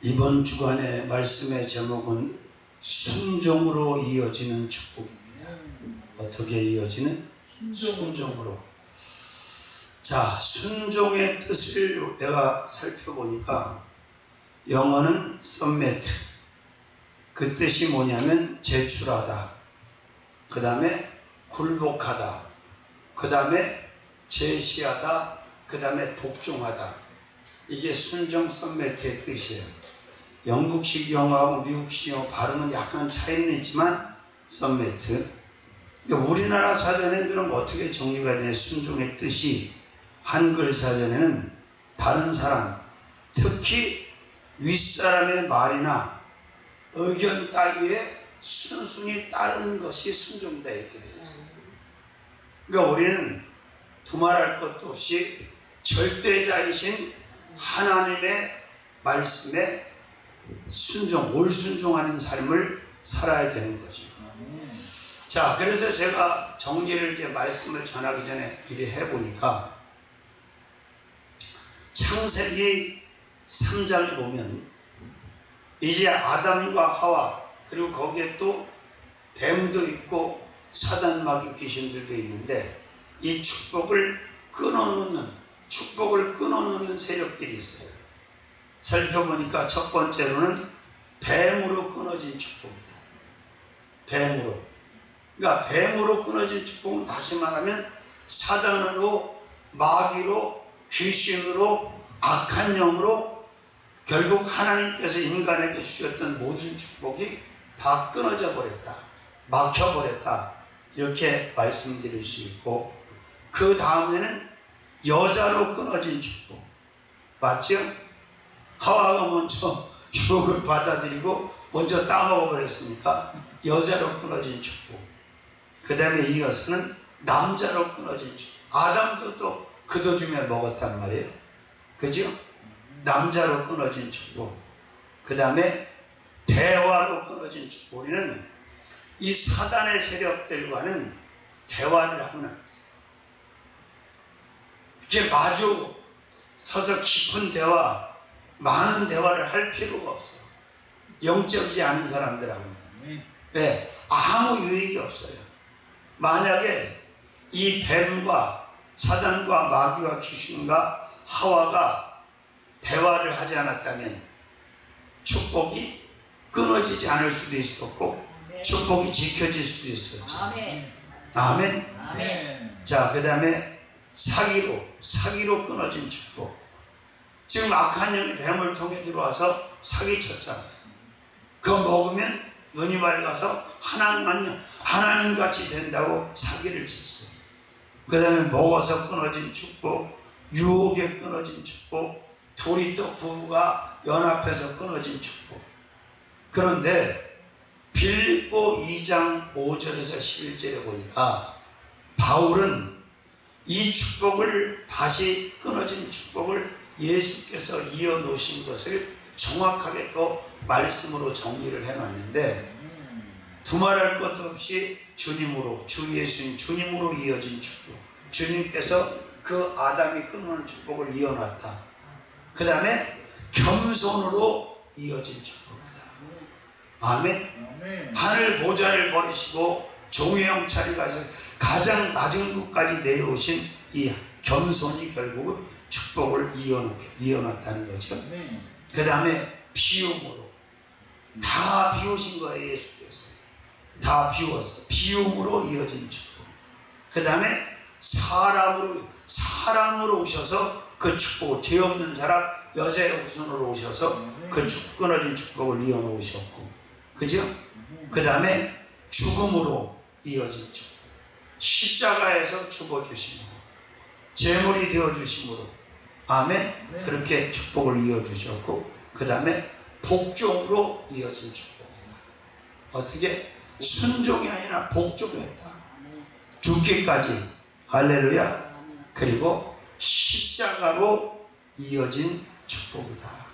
이번 주간의 말씀의 제목은 순종으로 이어지는 축복입니다. 어떻게 이어지는? 순종으로. 자, 순종의 뜻을 내가 살펴보니까 영어는 submit. 그 뜻이 뭐냐면 제출하다. 그 다음에 굴복하다. 그 다음에 제시하다. 그 다음에 복종하다. 이게 순종 submit의 뜻이에요. 영국식 영어하고 미국식 영어 발음은 약간 차이는 있지만 submit. 우리나라 사전에는 그럼 어떻게 정리가 되냐? 순종의 뜻이 한글 사전에는 다른 사람, 특히 윗사람의 말이나 의견 따위에 순순히 따르는 것이 순종이다 이렇게 되어 있어요. 그러니까 우리는 두말할 것도 없이 절대자이신 하나님의 말씀에 순종, 올순종하는 삶을 살아야 되는 거죠. 자, 그래서 제가 정리를 이제 말씀을 전하기 전에 미리 해보니까 창세기 3장에 보면 이제 아담과 하와 그리고 거기에 또 뱀도 있고 사단 마귀 귀신들도 있는데 이 축복을 끊어놓는 세력들이 있어요. 살펴보니까 첫 번째로는 뱀으로 끊어진 축복이다. 뱀으로. 그러니까 뱀으로 끊어진 축복은 다시 말하면 사단으로, 마귀로, 귀신으로, 악한 영으로 결국 하나님께서 인간에게 주셨던 모든 축복이 다 끊어져 버렸다. 막혀버렸다. 이렇게 말씀드릴 수 있고, 그 다음에는 여자로 끊어진 축복. 맞죠? 하와가 먼저 유혹을 받아들이고 먼저 따먹어 버렸으니까 여자로 끊어진 축복. 그 다음에 이어서는 남자로 끊어진 축복. 아담도 또 그도중에 먹었단 말이에요. 그죠? 남자로 끊어진 축복. 그 다음에 대화로 끊어진 축복. 우리는 이 사단의 세력들과는 대화를 하면 안 돼요. 이렇게 마주 서서 깊은 대화, 많은 대화를 할 필요가 없어요. 영적이지 않은 사람들하고는. 왜? 아무 유익이 없어요. 만약에 이 뱀과 사단과 마귀와 귀신과 하와가 대화를 하지 않았다면 축복이 끊어지지 않을 수도 있었고 축복이 지켜질 수도 있었죠. 아멘. 아멘. 아멘. 자, 그 다음에 사기로 끊어진 축복. 지금 악한 영이 뱀을 통해 들어와서 사기쳤잖아요. 그거 먹으면 눈이 맑아서 하나님같이 된다고 사기를 쳤어요. 그 다음에 먹어서 끊어진 축복, 유혹에 끊어진 축복, 둘이 또 부부가 연합해서 끊어진 축복. 그런데 빌립보 2장 5절에서 11절에 보니까 바울은 이 축복을 다시 끊어진 축복을 예수께서 이어놓으신 것을 정확하게 또 말씀으로 정리를 해놨는데 두말할 것도 없이 주님으로, 주 예수님 주님으로 이어진 축복. 주님께서 그 아담이 끊는 축복을 이어놨다. 그 다음에 겸손으로 이어진 축복이다. 아멘. 하늘 보좌를 버리시고 종의 형차를 가지고 가장 낮은 곳까지 내려오신 이 겸손이 결국은 축복을 이어놨다는 거죠. 그 다음에 비움으로 다 비우신 거예요. 예수께서 다 비웠어. 비움으로 이어진 축복. 그 다음에 사람으로 오셔서 그 축복을, 죄 없는 사람 여자의 후손으로 오셔서 그 끊어진 축복을 이어놓으셨고, 그죠? 그 다음에 죽음으로 이어진 축복. 십자가에서 죽어주심으로, 제물이 되어주심으로, 아멘. 그렇게 축복을 이어주셨고, 그 다음에 복종으로 이어진 축복이다. 어떻게? 순종이 아니라 복종했다. 죽기까지. 할렐루야. 그리고 십자가로 이어진 축복이다.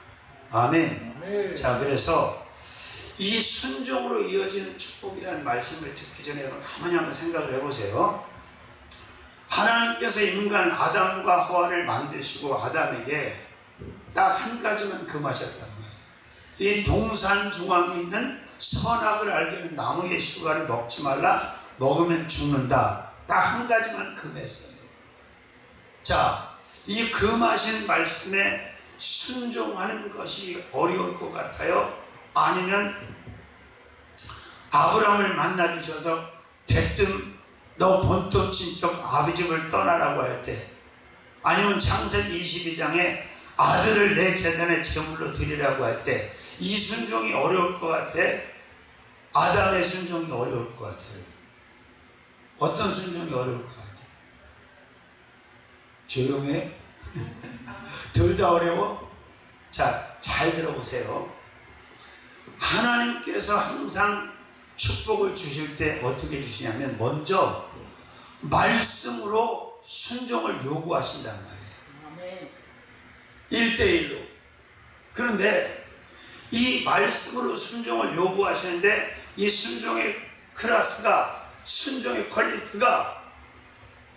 아멘. 자, 그래서 이 순종으로 이어지는 축복이라는 말씀을 듣기 전에 여러분 가만히 한번 생각을 해보세요. 하나님께서 인간 아담과 하와를 만드시고 아담에게 딱 한 가지만 금하셨단 말이에요. 이 동산 중앙에 있는 선악을 알게 하는 나무의 실과를 먹지 말라. 먹으면 죽는다. 딱 한 가지만 금했어요. 자, 이 금하신 말씀에 순종하는 것이 어려울 것 같아요? 아니면 아브라함을 만나주셔서 대뜸 너 본토 친척 아비집을 떠나라고 할 때, 아니면 창세기 22장에 아들을 내 제단에 제물로 드리라고 할 때, 이 순종이 어려울 것 같아? 아담의 순종이 어려울 것 같아요. 어떤 순종이 어려울 것 같아? 조용해? 둘 다 어려워? 자, 잘 들어보세요. 하나님께서 항상 축복을 주실 때 어떻게 주시냐면 먼저 말씀으로 순종을 요구하신단 말이에요. 1대1로. 그런데 이 말씀으로 순종을 요구하시는데 이 순종의 클래스가, 순종의 퀄리티가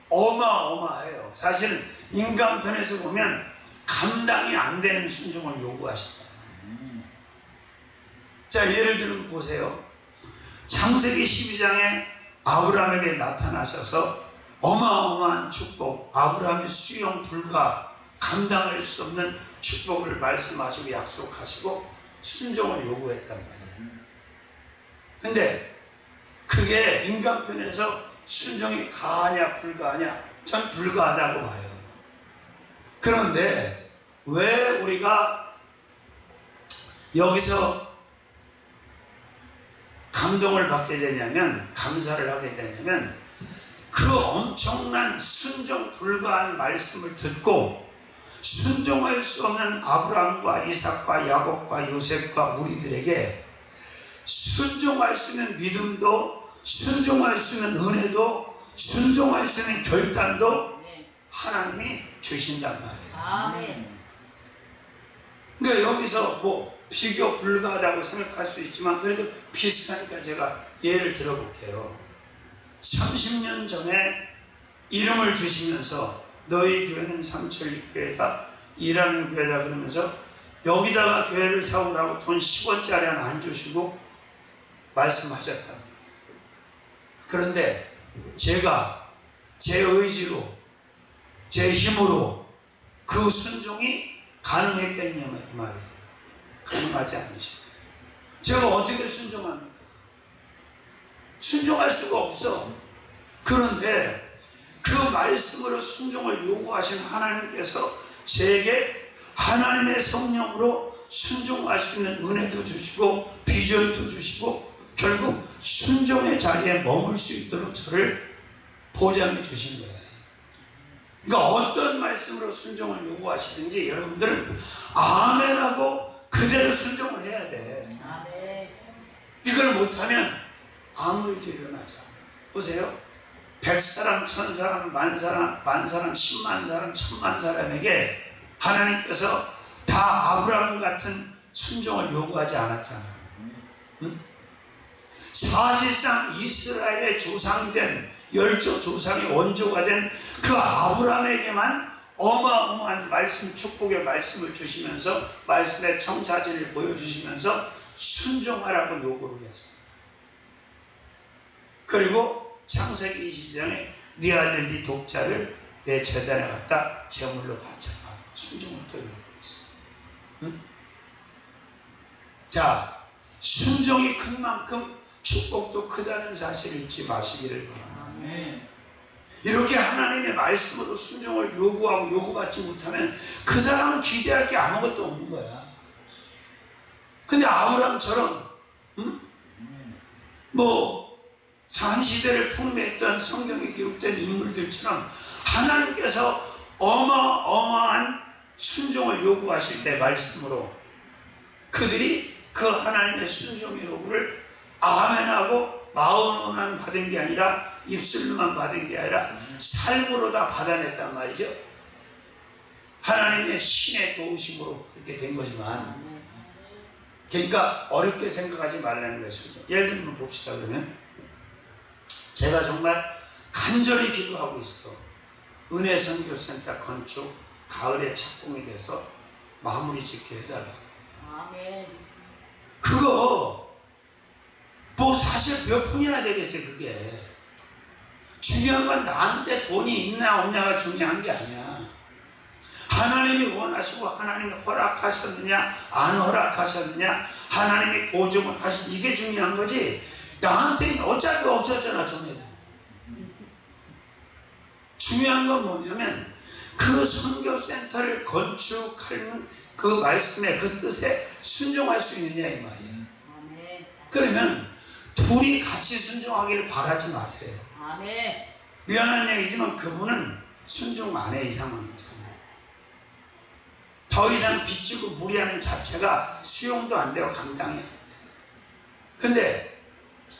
어마어마해요. 사실은 인간편에서 보면 감당이 안 되는 순종을 요구하신다. 자, 예를 들면 보세요. 창세기 12장에 아브라함에게 나타나셔서 어마어마한 축복, 아브라함의 수용 불가, 감당할 수 없는 축복을 말씀하시고 약속하시고 순종을 요구했단 말이에요. 근데 그게 인간편에서 순종이 가하냐 불가하냐? 전 불가하다고 봐요. 그런데 왜 우리가 여기서 감동을 받게 되냐면, 감사를 하게 되냐면, 그 엄청난 순종 불가한 말씀을 듣고 순종할 수 없는 아브라함과 이삭과 야곱과 요셉과 무리들에게 순종할 수 있는 믿음도, 순종할 수 있는 은혜도, 순종할 수 있는 결단도 하나님이 주신단 말이에요. 아멘. 그러니까 여기서 뭐 비교 불가하다고 생각할 수 있지만 그래도 비슷하니까 제가 예를 들어볼게요. 30년 전에 이름을 주시면서 너희 교회는 삼천리교회다, 일하는 교회다 그러면서 여기다가 교회를 세우라고 돈 10원짜리 하나 안 주시고 말씀하셨단 말이에요. 그런데 제가 제 의지로, 제 힘으로 그 순종이 가능했겠냐 이 말이에요. 가능하지 않으시고 제가 어떻게 순종합니까? 순종할 수가 없어. 그런데 그 말씀으로 순종을 요구하신 하나님께서 제게 하나님의 성령으로 순종할 수 있는 은혜도 주시고 비전도 주시고 결국 순종의 자리에 머물 수 있도록 저를 보장해 주신 거예요. 그러니까 어떤 말씀으로 순종을 요구하시든지 여러분들은 아멘하고 그대로 순종을 해야 돼. 아멘. 이걸 못하면 아무 일도 일어나지 않아요. 보세요. 100사람, 1000사람, 10,000사람, 10만 사람, 10,000만 사람에게 하나님께서 다 아브라함 같은 순종을 요구하지 않았잖아요. 응? 사실상 이스라엘의 조상이 된, 열조 조상의 원조가 된 그 아브라함에게만 어마어마한 말씀, 축복의 말씀을 주시면서 말씀의 청사진을 보여주시면서 순종하라고 요구를 했어요. 그리고 창세기 20장에 네 아들 네 독자를 내 제단에 갖다 제물로 바쳐라. 순종을 또 요구했어요. 응? 자, 순종이 큰 만큼 축복도 크다는 사실을 잊지 마시기를 바랍니다. 이렇게 하나님의 말씀으로 순종을 요구하고 요구받지 못하면 그 사람은 기대할 게 아무것도 없는 거야. 근데 아브라함처럼 뭐 상시대를 풍미했던 성경에 기록된 인물들처럼 하나님께서 어마어마한 순종을 요구하실 때 말씀으로 그들이 그 하나님의 순종의 요구를 아멘하고 마음으로만 받은 게 아니라 입술로만 받은 게 아니라 삶으로 다 받아냈단 말이죠. 하나님의 신의 도우심으로 그렇게 된 거지만, 그러니까 어렵게 생각하지 말라는 것입니다. 예를 들면 봅시다. 그러면 제가 정말 간절히 기도하고 있어. 은혜 선교센터 건축 가을에 착공이 돼서 마무리 짓게 해달라고. 아멘. 그거 뭐 사실 몇 푼이나 되겠어요. 그게 중요한 건 나한테 돈이 있나 없냐가 중요한 게 아니야. 하나님이 원하시고 하나님이 허락하셨느냐 안 허락하셨느냐, 하나님이 보증을 하신, 이게 중요한 거지. 나한테는 어차피 없었잖아. 전에도. 중요한 건 뭐냐면 그 선교센터를 건축하는 그 말씀의 그 뜻에 순종할 수 있느냐 이 말이에요. 그러면 둘이 같이 순종하기를 바라지 마세요. 미안한 얘기지만 그분은 순종 안 해. 이 상황에서 더 이상 빚지고 무리하는 자체가 수용도 안 되고 감당이 안 돼요. 근데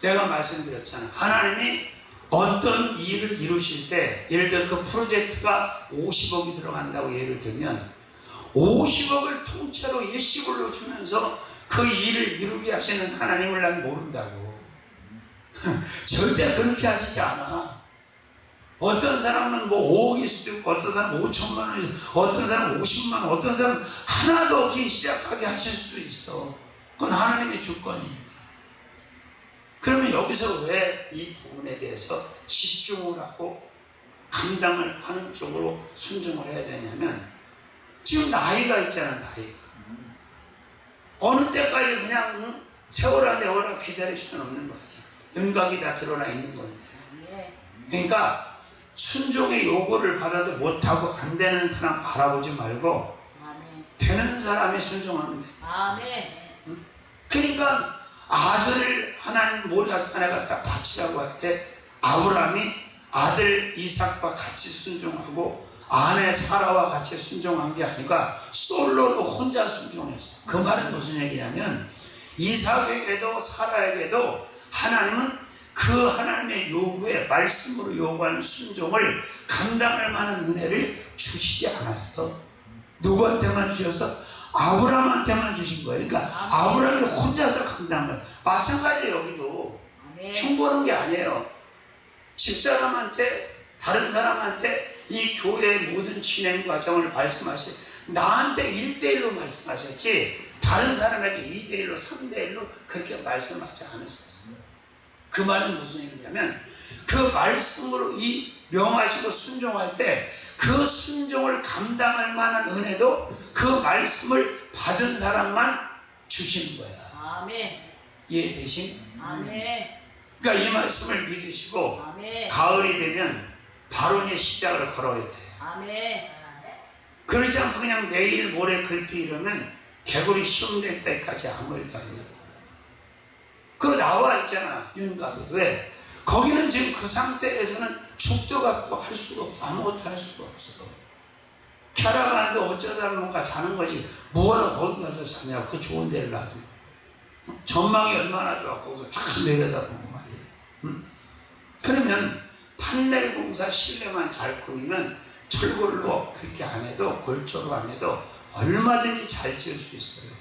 내가 말씀드렸잖아. 하나님이 어떤 일을 이루실 때, 예를 들어 그 프로젝트가 50억이 들어간다고 예를 들면 50억을 통째로 일시불로 주면서 그 일을 이루게 하시는 하나님을 난 모른다고. 절대 그렇게 하시지 않아. 어떤 사람은 뭐 5억일 수도 있고, 어떤 사람은 5천만 원, 어떤 사람은 50만 원, 어떤 사람은 하나도 없이 시작하게 하실 수도 있어. 그건 하나님의 주권이니까. 그러면 여기서 왜 이 부분에 대해서 집중을 하고 감당을 하는 쪽으로 순종을 해야 되냐면, 지금 나이가 있잖아. 나이가 어느 때까지 그냥 세월아 내월아 기다릴 수는 없는 거 아니야. 윤곽이 다 드러나 있는 건데. 그러니까 순종의 요구를 받아도 못하고 안 되는 사람 바라보지 말고 되는 사람이 순종하면 돼. 그러니까 아들을 하나님 모리아산에 갖다 바치라고 할 때 아브라함이 아들 이삭과 같이 순종하고 아내 사라와 같이 순종한 게 아니라 솔로로 혼자 순종했어. 그 말은 무슨 얘기냐면 이삭에게도 사라에게도 하나님은 그 하나님의 요구에, 말씀으로 요구하는 순종을 감당할 만한 은혜를 주시지 않았어. 누구한테만 주셔서? 아브라함한테만 주신 거예요. 그러니까 아브라함이 혼자서 감당한 거예요. 마찬가지예요. 여기도 흉보는 게 아니에요. 집사람한테, 다른 사람한테 이 교회의 모든 진행 과정을 말씀하시, 나한테 1대1로 말씀하셨지 다른 사람에게 2대1로 3대1로 그렇게 말씀하지 않으셨어요. 그 말은 무슨 얘기냐면 그 말씀으로 이 명하시고 순종할 때 그 순종을 감당할 만한 은혜도 그 말씀을 받은 사람만 주시는 거야. 아멘. 이해되신? 아멘. 그러니까 이 말씀을 믿으시고 아멘. 가을이 되면 발언의 시작을 걸어야 돼요. 아멘. 그러지 않고 그냥 내일 모레 글피 이러면 개구리 시험 될 때까지 아무 일도 안 일어나. 그거 나와 있잖아. 윤곽이. 왜? 거기는 지금 그 상태에서는 죽도 밥도 할 수가 없어. 아무것도 할 수가 없어. 캐러반도 어쩌다 뭔가 자는 거지. 뭐하러 거기 가서 자냐고. 그 좋은 데를 놔두고. 전망이 얼마나 좋아. 거기서 쫙 내려다보고 말이에요. 응? 그러면 판넬 공사 실내만 잘 꾸미면 철골로 그렇게 안 해도, 골조로 안 해도 얼마든지 잘 지을 수 있어요.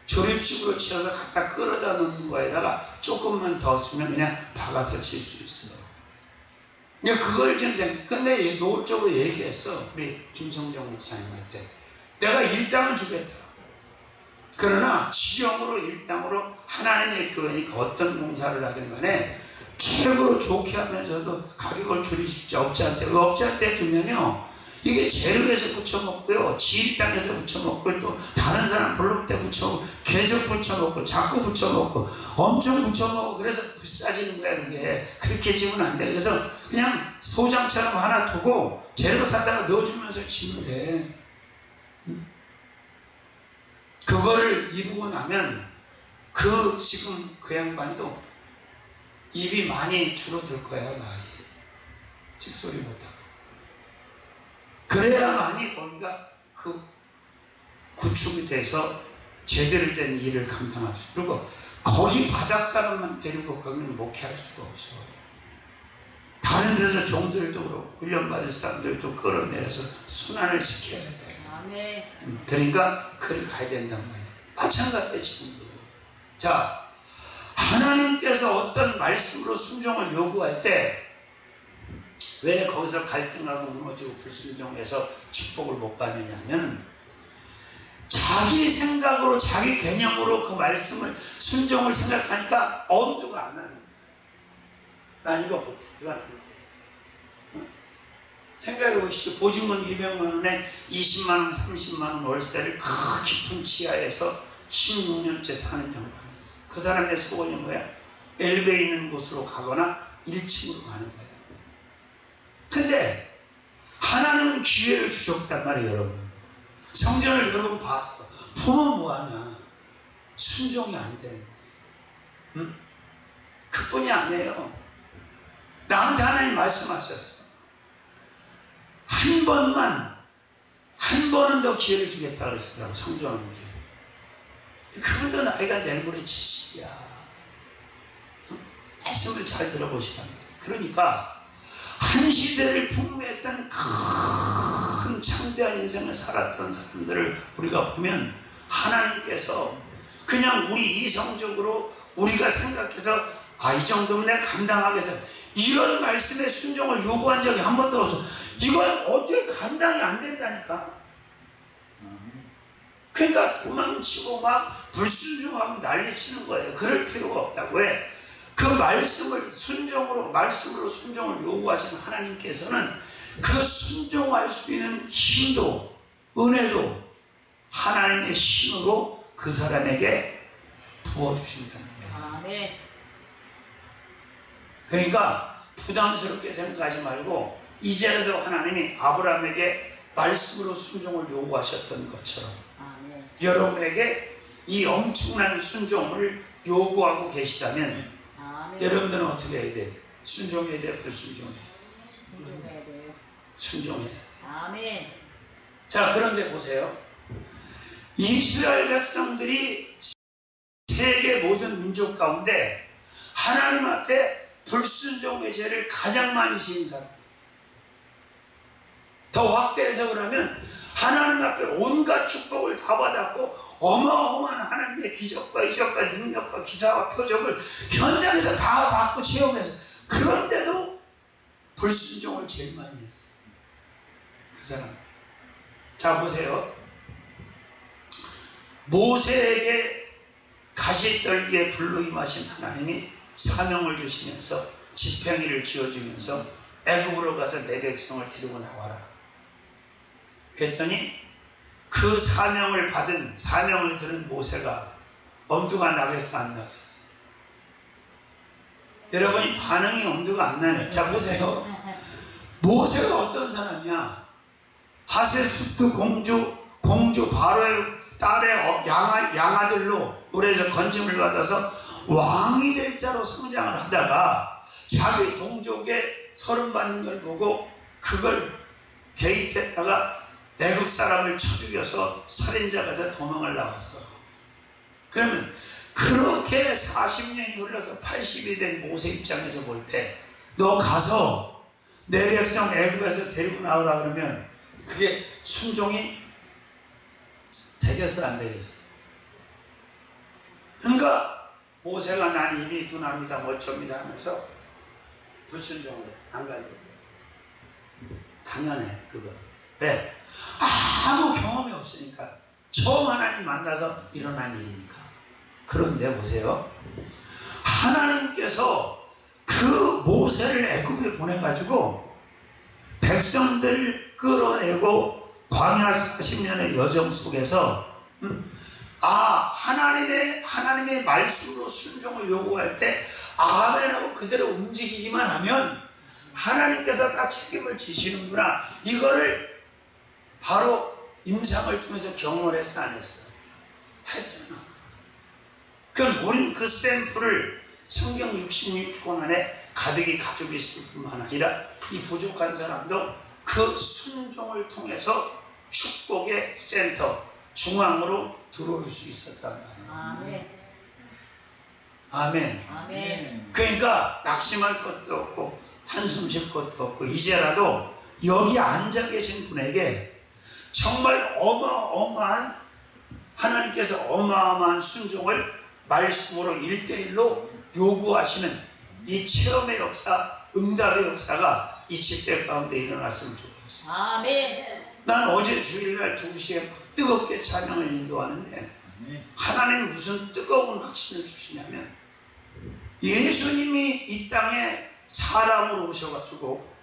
조립식으로 치어서 갖다 끌어다 놓는 거에다가 조금만 더 쓰면 그냥 박아서 칠 수 있어. 근데 그걸 지금 근데 노골적으로 얘기했어. 우리 김성정 목사님한테. 내가 일당은 주겠다. 그러나 지형으로 일당으로 하나님의 교회니까 어떤 공사를 하든 간에 최고로 좋게 하면서도 가격을 줄일 수 있죠. 업자한테. 업자한테 주면요, 이게 재료에서 붙여먹고요, 지일 땅에서 붙여먹고, 또 다른 사람 블록 때 붙여먹고, 계적 붙여먹고, 자꾸 붙여먹고, 엄청 붙여먹고, 그래서 비싸지는 거야. 그게 그렇게 지면 안 돼. 그래서 그냥 소장처럼 하나 두고 재료 사다가 넣어주면서 지면 돼. 그거를 이루고 나면 그 지금 그 양반도 입이 많이 줄어들 거야. 말이 찍소리 못하고. 그래야만이 거기가 그 구축이 돼서 제대로 된 일을 감당할 수. 그리고 거기 바닥 사람만 데리고 거기는 목회할 수가 없어. 다른 데서 종들도 그렇고 훈련받을 사람들도 끌어내서 순환을 시켜야 돼. 그러니까 그리 가야 된단 말이야. 마찬가지야 지금도. 자, 하나님께서 어떤 말씀으로 순종을 요구할 때 왜 거기서 갈등하고 무너지고 불순종해서 축복을 못 받느냐 하면 자기 생각으로 자기 개념으로 그 말씀을 순종을 생각하니까 엄두가 안 나는 거예요. 난 이거 못해, 이거 안 돼. 응? 생각해 보시죠. 보증금 200만 원에 20만 원, 30만 원 월세를 그 깊은 지하에서 16년째 사는 양반이 있어. 그 사람의 소원이 뭐야? 엘베 있는 곳으로 가거나 1층으로 가는 거예요. 근데 하나님은 기회를 주셨단 말이에요, 여러분. 성전을 여러분 봤어. 보면 뭐하냐? 순종이 안 되는데. 응? 그뿐이 아니에요. 나한테 하나님 말씀하셨어. 한 번은 더 기회를 주겠다 그랬더라고, 성전원들. 그분도 나이가 내일 모레 70이야. 응? 말씀을 잘 들어보시란 말이에요. 그러니까 한 시대를 풍미했던 큰 창대한 인생을 살았던 사람들을 우리가 보면 하나님께서 그냥 우리 이성적으로 우리가 생각해서 이 정도면 내가 감당하겠어, 이런 말씀에 순종을 요구한 적이 한 번도 없어. 이건 어떻게 감당이 안 된다니까. 그러니까 도망치고 막 불순종하고 난리치는 거예요. 그럴 필요가 없다고. 왜? 그 말씀으로 순종을 요구하시는 하나님께서는 그 순종할 수 있는 힘도 은혜도 하나님의 힘으로 그 사람에게 부어주신다는 거예요. 아멘. 그러니까 부담스럽게 생각하지 말고 이제라도 하나님이 아브라함에게 말씀으로 순종을 요구하셨던 것처럼 아멘. 여러분에게 이 엄청난 순종을 요구하고 계시다면 아멘. 여러분들은 어떻게 해야 돼? 순종해야 돼? 불순종해야 돼? 순종해야 돼요. 순종해야 돼. 아멘. 자, 그런데 보세요. 이스라엘 백성들이 세계 모든 민족 가운데 하나님 앞에 불순종의 죄를 가장 많이 지은 사람. 더 확대해서 그러면 하나님 앞에 온갖 축복을 다 받았고 어마어마한 하나님의 기적과 이적과 능력과 기사와 표적을 현장에서 다 받고 체험해서, 그런데도 불순종을 제일 많이 했어요, 그 사람. 자, 보세요. 모세에게 가시떨기에 불로 임하신 하나님이 사명을 주시면서 지팡이를 쥐어주면서 애굽으로 가서 내 백성을 데리고 나와라 그랬더니 그 사명을 들은 모세가 엄두가 나겠어, 안 나겠어? 여러분이 반응이 엄두가 안 나네. 자, 보세요. 모세가 어떤 사람이야? 하세수트 공주 바로의 딸의 양아들로 물에서 건짐을 받아서 왕이 될 자로 성장을 하다가 자기 동족의 서름 받는 걸 보고 그걸 개입했다가 애굽 사람을 쳐 죽여서 살인자가 돼서 도망을 나왔어. 그러면 그렇게 40년이 흘러서 80이 된 모세 입장에서 볼 때 너 가서 내 백성 애굽에서 데리고 나오라 그러면 그게 순종이 되겠어, 안 되겠어? 그러니까 모세가 난 이미 둔합니다, 멋집니다 하면서 불순종을 해. 안 가려고 해. 당연해, 그건. 왜? 아무 경험이 없으니까. 처음 하나님 만나서 일어난 일이니까. 그런데 보세요. 하나님께서 그 모세를 애굽에 보내가지고 백성들 끌어내고 광야 40년의 여정 속에서 하나님의 말씀으로 순종을 요구할 때 아멘하고 그대로 움직이기만 하면 하나님께서 다 책임을 지시는구나, 이거를 바로 임상을 통해서 경험을 했어, 안 했어? 했잖아. 그럼 우린 그 샘플을 성경 66권 안에 가득히 가지고 있을 뿐만 아니라 이 부족한 사람도 그 순종을 통해서 축복의 센터 중앙으로 들어올 수 있었단 말이에요. 아멘. 아멘. 아멘. 그러니까 낙심할 것도 없고 한숨 쉴 것도 없고 이제라도 여기 앉아 계신 분에게 정말 어마어마한, 하나님께서 어마어마한 순종을 말씀으로 1대1로 요구하시는 이 체험의 역사, 응답의 역사가 이 집회 가운데 일어났으면 좋겠어요. 아멘. 난 어제 주일날 2시에 뜨겁게 찬양을 인도하는데 하나님이 무슨 뜨거운 확신을 주시냐면 예수님이 이 땅에 사람으로 오셔가지고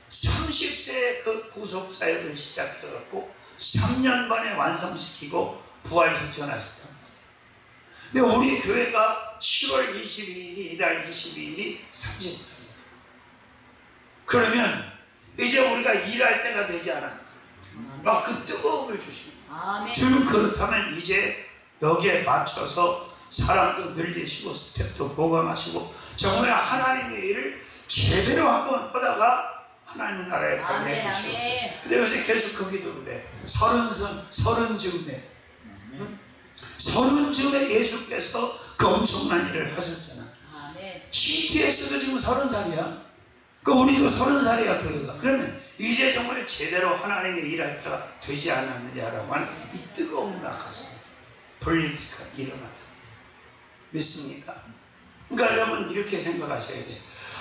30세에 그 구속사역을 시작해갖고 3년 만에 완성시키고 부활시켜나셨단 말이에요. 근데 우리 교회가 10월 22일이 이달 22일이 30살이에요. 그러면 이제 우리가 일할 때가 되지 않았나. 막 그 뜨거움을 주십니다. 아멘. 주님 그렇다면 이제 여기에 맞춰서 사람도 늘리시고 스텝도 보강하시고 정말 하나님의 일을 제대로 한번 하다가 하나님 나라에 가게 아멘, 해주시옵소서. 아멘. 근데 요새 계속 그 기도인데 서른 즈음에 서른 즈음에 예수께서 그 엄청난 일을 하셨잖아. 아멘. CTS도 지금 30살이야. 그 우리도 30살이야 교회가. 그러면 이제 정말 제대로 하나님의 일할 때가 되지 않았느냐라고 하는 이 뜨거운 낙하산 political 일어나다. 믿습니까? 그러니까 여러분 이렇게 생각하셔야 돼요.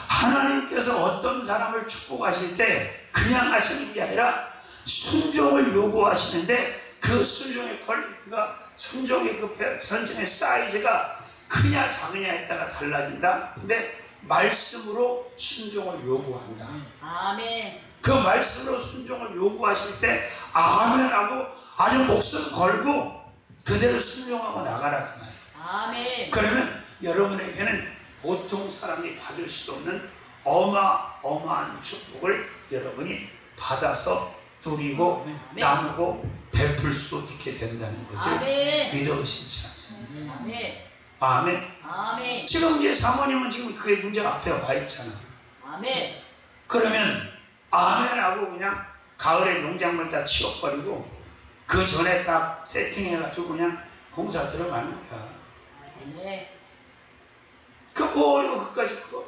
하나님께서 어떤 사람을 축복하실 때 그냥 하시는 게 아니라 순종을 요구하시는데 그 순종의 퀄리티가 순종의 그 선정의 사이즈가 크냐 작으냐에 따라 달라진다. 근데 말씀으로 순종을 요구한다. 아멘. 그 말씀으로 순종을 요구하실 때 아멘하고 아주 목숨 걸고 그대로 순종하고 나가라 그 말이에요. 아멘. 그러면 여러분에게는 보통 사람이 받을 수 없는 어마어마한 축복을 여러분이 받아서 누리고 나누고 베풀 수 있게 된다는 것을 아멘. 믿어 의심치 않습니다. 아멘. 아멘. 아멘. 지금 이제 사모님은 지금 그게 문제가 앞에 와 있잖아. 아멘. 그러면 아멘하고 그냥 가을에 농작물 다 치워버리고 그 전에 딱 세팅해가지고 그냥 공사 들어가는 거야. 아멘. 그 뭐요 그까지 그거.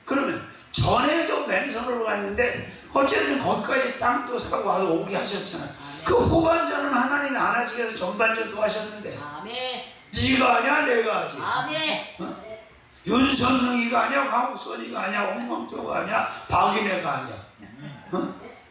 그러면 전에도 맨손으로 갔는데 어쨌든 거기까지 땅도 사고 와서 오게 하셨잖아. 그 후반전은 하나님이 안 하시게 해서 전반전도 하셨는데 아멘. 네가 하냐 내가 하지. 아멘. 윤선능이가 아니야 황옥선이가 아니야 홍광표가 아니야 박인혜가 아니야.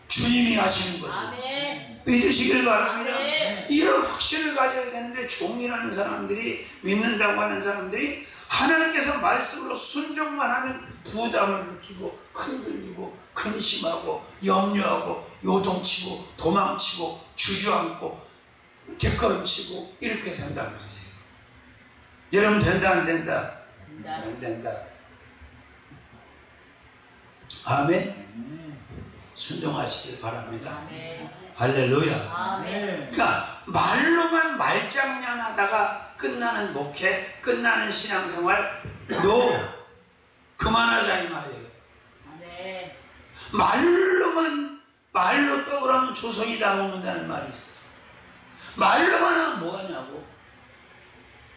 주님이 하시는 거죠. 아멘. 믿으시길 바랍니다. 아멘. 이런 확신을 가져야 되는데 종이라는 사람들이 믿는다고 하는 사람들이 하나님께서 말씀으로 순종만 하면 부담을 느끼고 흔들리고 근심하고 염려하고 요동치고 도망치고 주저앉고 뒷걸음치고 이렇게 된단 말이에요. 여러분 된다 안 된다? 안 된다. 아멘. 순종하시길 바랍니다. 아멘. 할렐루야. 아멘. 그러니까 말로만 말장난하다가 끝나는 목회, 끝나는 신앙생활 그만하자 이 말이에요. 아멘. 말로 떠오르면 조선이 다 먹는다는 말이 있어요. 말로만 하면 뭐하냐고.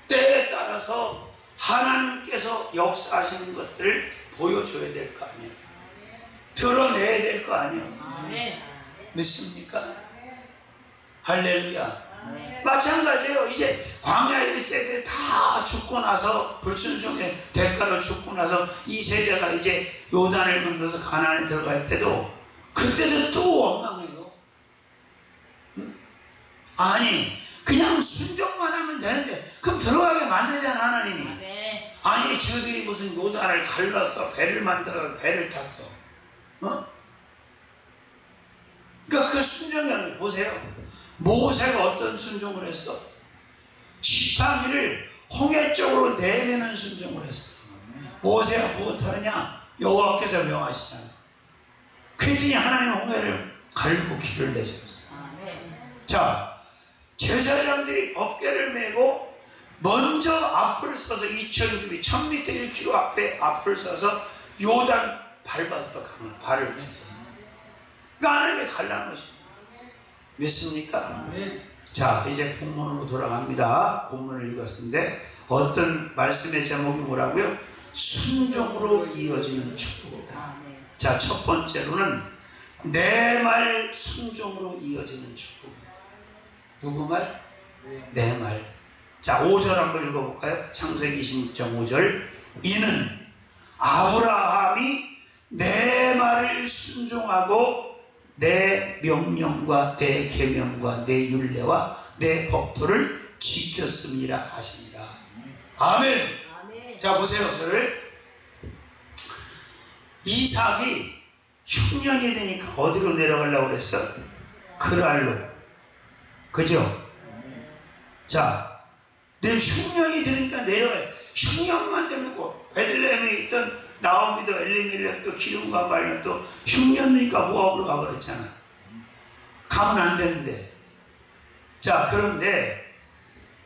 때에 따라서 하나님께서 역사하시는 것들을 보여줘야 될 거 아니에요. 드러내야 될 거 아니에요. 아멘. 믿습니까? 할렐루야. 아멘. 마찬가지예요. 이제 광야 1세대 다 죽고 나서 불순종의 대가로 죽고 나서 이 세대가 이제 요단을 건너서 가나안에 들어갈 때도 그때도 또 원망해요. 아니 그냥 순종만 하면 되는데 그럼 들어가게 만들잖아 하나님이. 아멘. 아니 저들이 무슨 요단을 갈라서 배를 만들어 배를 탔어. 그러니까 그 순종을 보세요. 모세가 어떤 순종을 했어? 지팡이를 홍해 쪽으로 내미는 순종을 했어. 모세가 무엇하느냐? 여호와께서 명하시잖아. 그랬더니 하나님 홍해를 가르고 길을 내셨어. 아멘. 자, 제사장들이 법궤를 메고 먼저 앞을 서서 2000규빗 1000m 1km 앞에 앞을 서서 요단 밟았어. 강을 발을 디뎠어. 그러니까 하나님이 갈라는 것입니다. 믿습니까? 자, 이제 본문으로 돌아갑니다. 본문을 읽었는데 어떤 말씀의 제목이 뭐라고요? 순종으로 이어지는 축복이다. 아멘. 자, 첫 번째로는 내 말 순종으로 이어지는 축복입니다. 누구 말? 내 말. 자, 5절 한번 읽어볼까요? 창세기 26장 5절. 이는 아브라함이 내 말을 순종하고 내 명령과 내 계명과 내 율례와 내 법도를 지켰습니다 하십니다. 아멘. 아멘. 자 보세요. 저를 이삭이 흉년이 되니까 어디로 내려가려고 그랬어? 그랄로. 그죠? 자, 내 흉년이 되니까 내려가요. 흉년만 되면 베들레헴에 있던 나오미도 엘리멜렉도 기름과 말년도 흉년 되니까 모압으로 가버렸잖아. 가면 안 되는데. 자, 그런데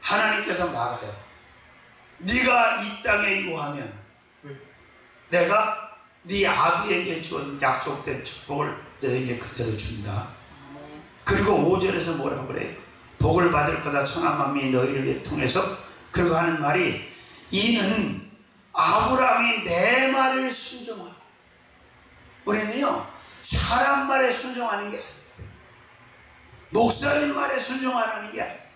하나님께서 막아요. 네가 이 땅에 유하면 내가 네 아비에게 준 약속된 축복을 너에게 그대로 준다. 그리고 5절에서 뭐라고 그래요? 복을 받을 거다 천하만민이 너희를 통해서. 그리고 하는 말이 이는 아브라함이 내 말을 순종하고. 우리는요 사람 말에 순종하는 게 아니에요. 목사님 말에 순종하는 게 아니에요.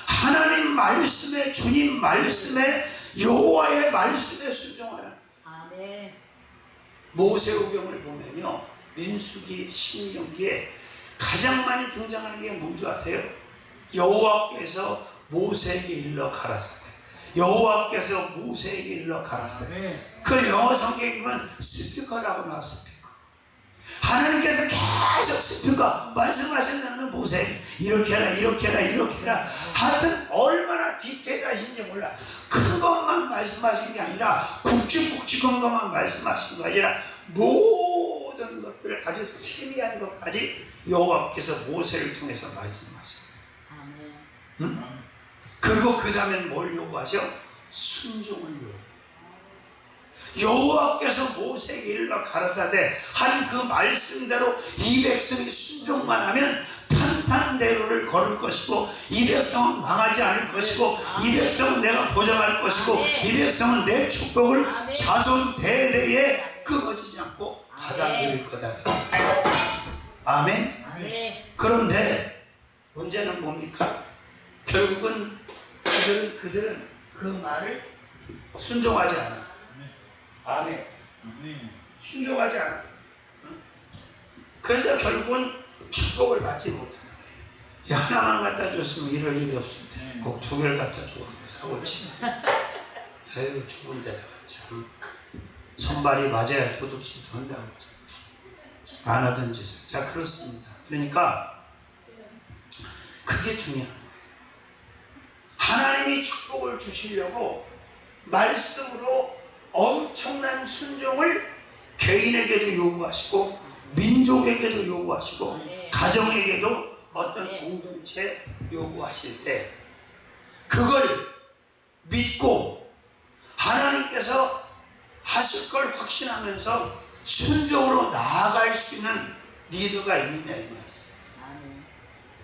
하나님 말씀에, 주님 말씀에, 여호와의 말씀에 순종하라는 거예요. 아멘. 모세오경을 보면요 민수기, 신명기에 가장 많이 등장하는 게 뭔지 아세요? 여호와께서 모세에게 일러 가라사대. 여호와께서 모세에게 일러 가라사대. 그 영어 성경에 보면 스피커라고 나와. 스피커. 하나님께서 계속 스피커 말씀하신다는 모세에게 이렇게 해라 이렇게 해라 이렇게 해라. 하여튼 얼마나 디테일하신지 몰라. 큰 것만 말씀하신 게 아니라 굵직굵직한 것만 말씀하신 거 아니라 모든 것들 아주 세미한 것까지 여호와께서 모세를 통해서 말씀하셔요. 아멘. 응? 그리고 그 다음에 뭘 요구하셔? 순종을 요구해요. 여호와께서 모세에게 일러 가라사대 한 그 말씀대로 이 백성이 순종만 하면 탄탄대로를 걸을 것이고 이 백성은 망하지 않을 것이고 이 백성은 내가 보장할 것이고 이 백성은 내 축복을 자손 대대에 끊어지지 않고 받아들일 거다. 아멘. 아멘. 그런데 문제는 뭡니까? 결국은 그들은 그 말을 순종하지 않았어요. 아멘. 순종하지 않아. 그래서 결국은 축복을 받지 못하는 거예요. 야, 하나만 갖다 줬으면 이럴 일이 없을 텐데 꼭 두 개를 갖다 주고 사고 치네. 에휴, 죽은 데다가 참 손발이 맞아야 도둑질도 한다고. 안 하던 짓을. 자, 그렇습니다. 그러니까 그게 중요한 거예요. 하나님이 축복을 주시려고 말씀으로 엄청난 순종을 개인에게도 요구하시고 민족에게도 요구하시고 가정에게도 어떤 공동체 요구하실 때 그걸 믿고 하나님께서 하실 걸 확신하면서 순종으로 나아갈 수 있는 리더가 있느냐 이 말이에요. 아멘.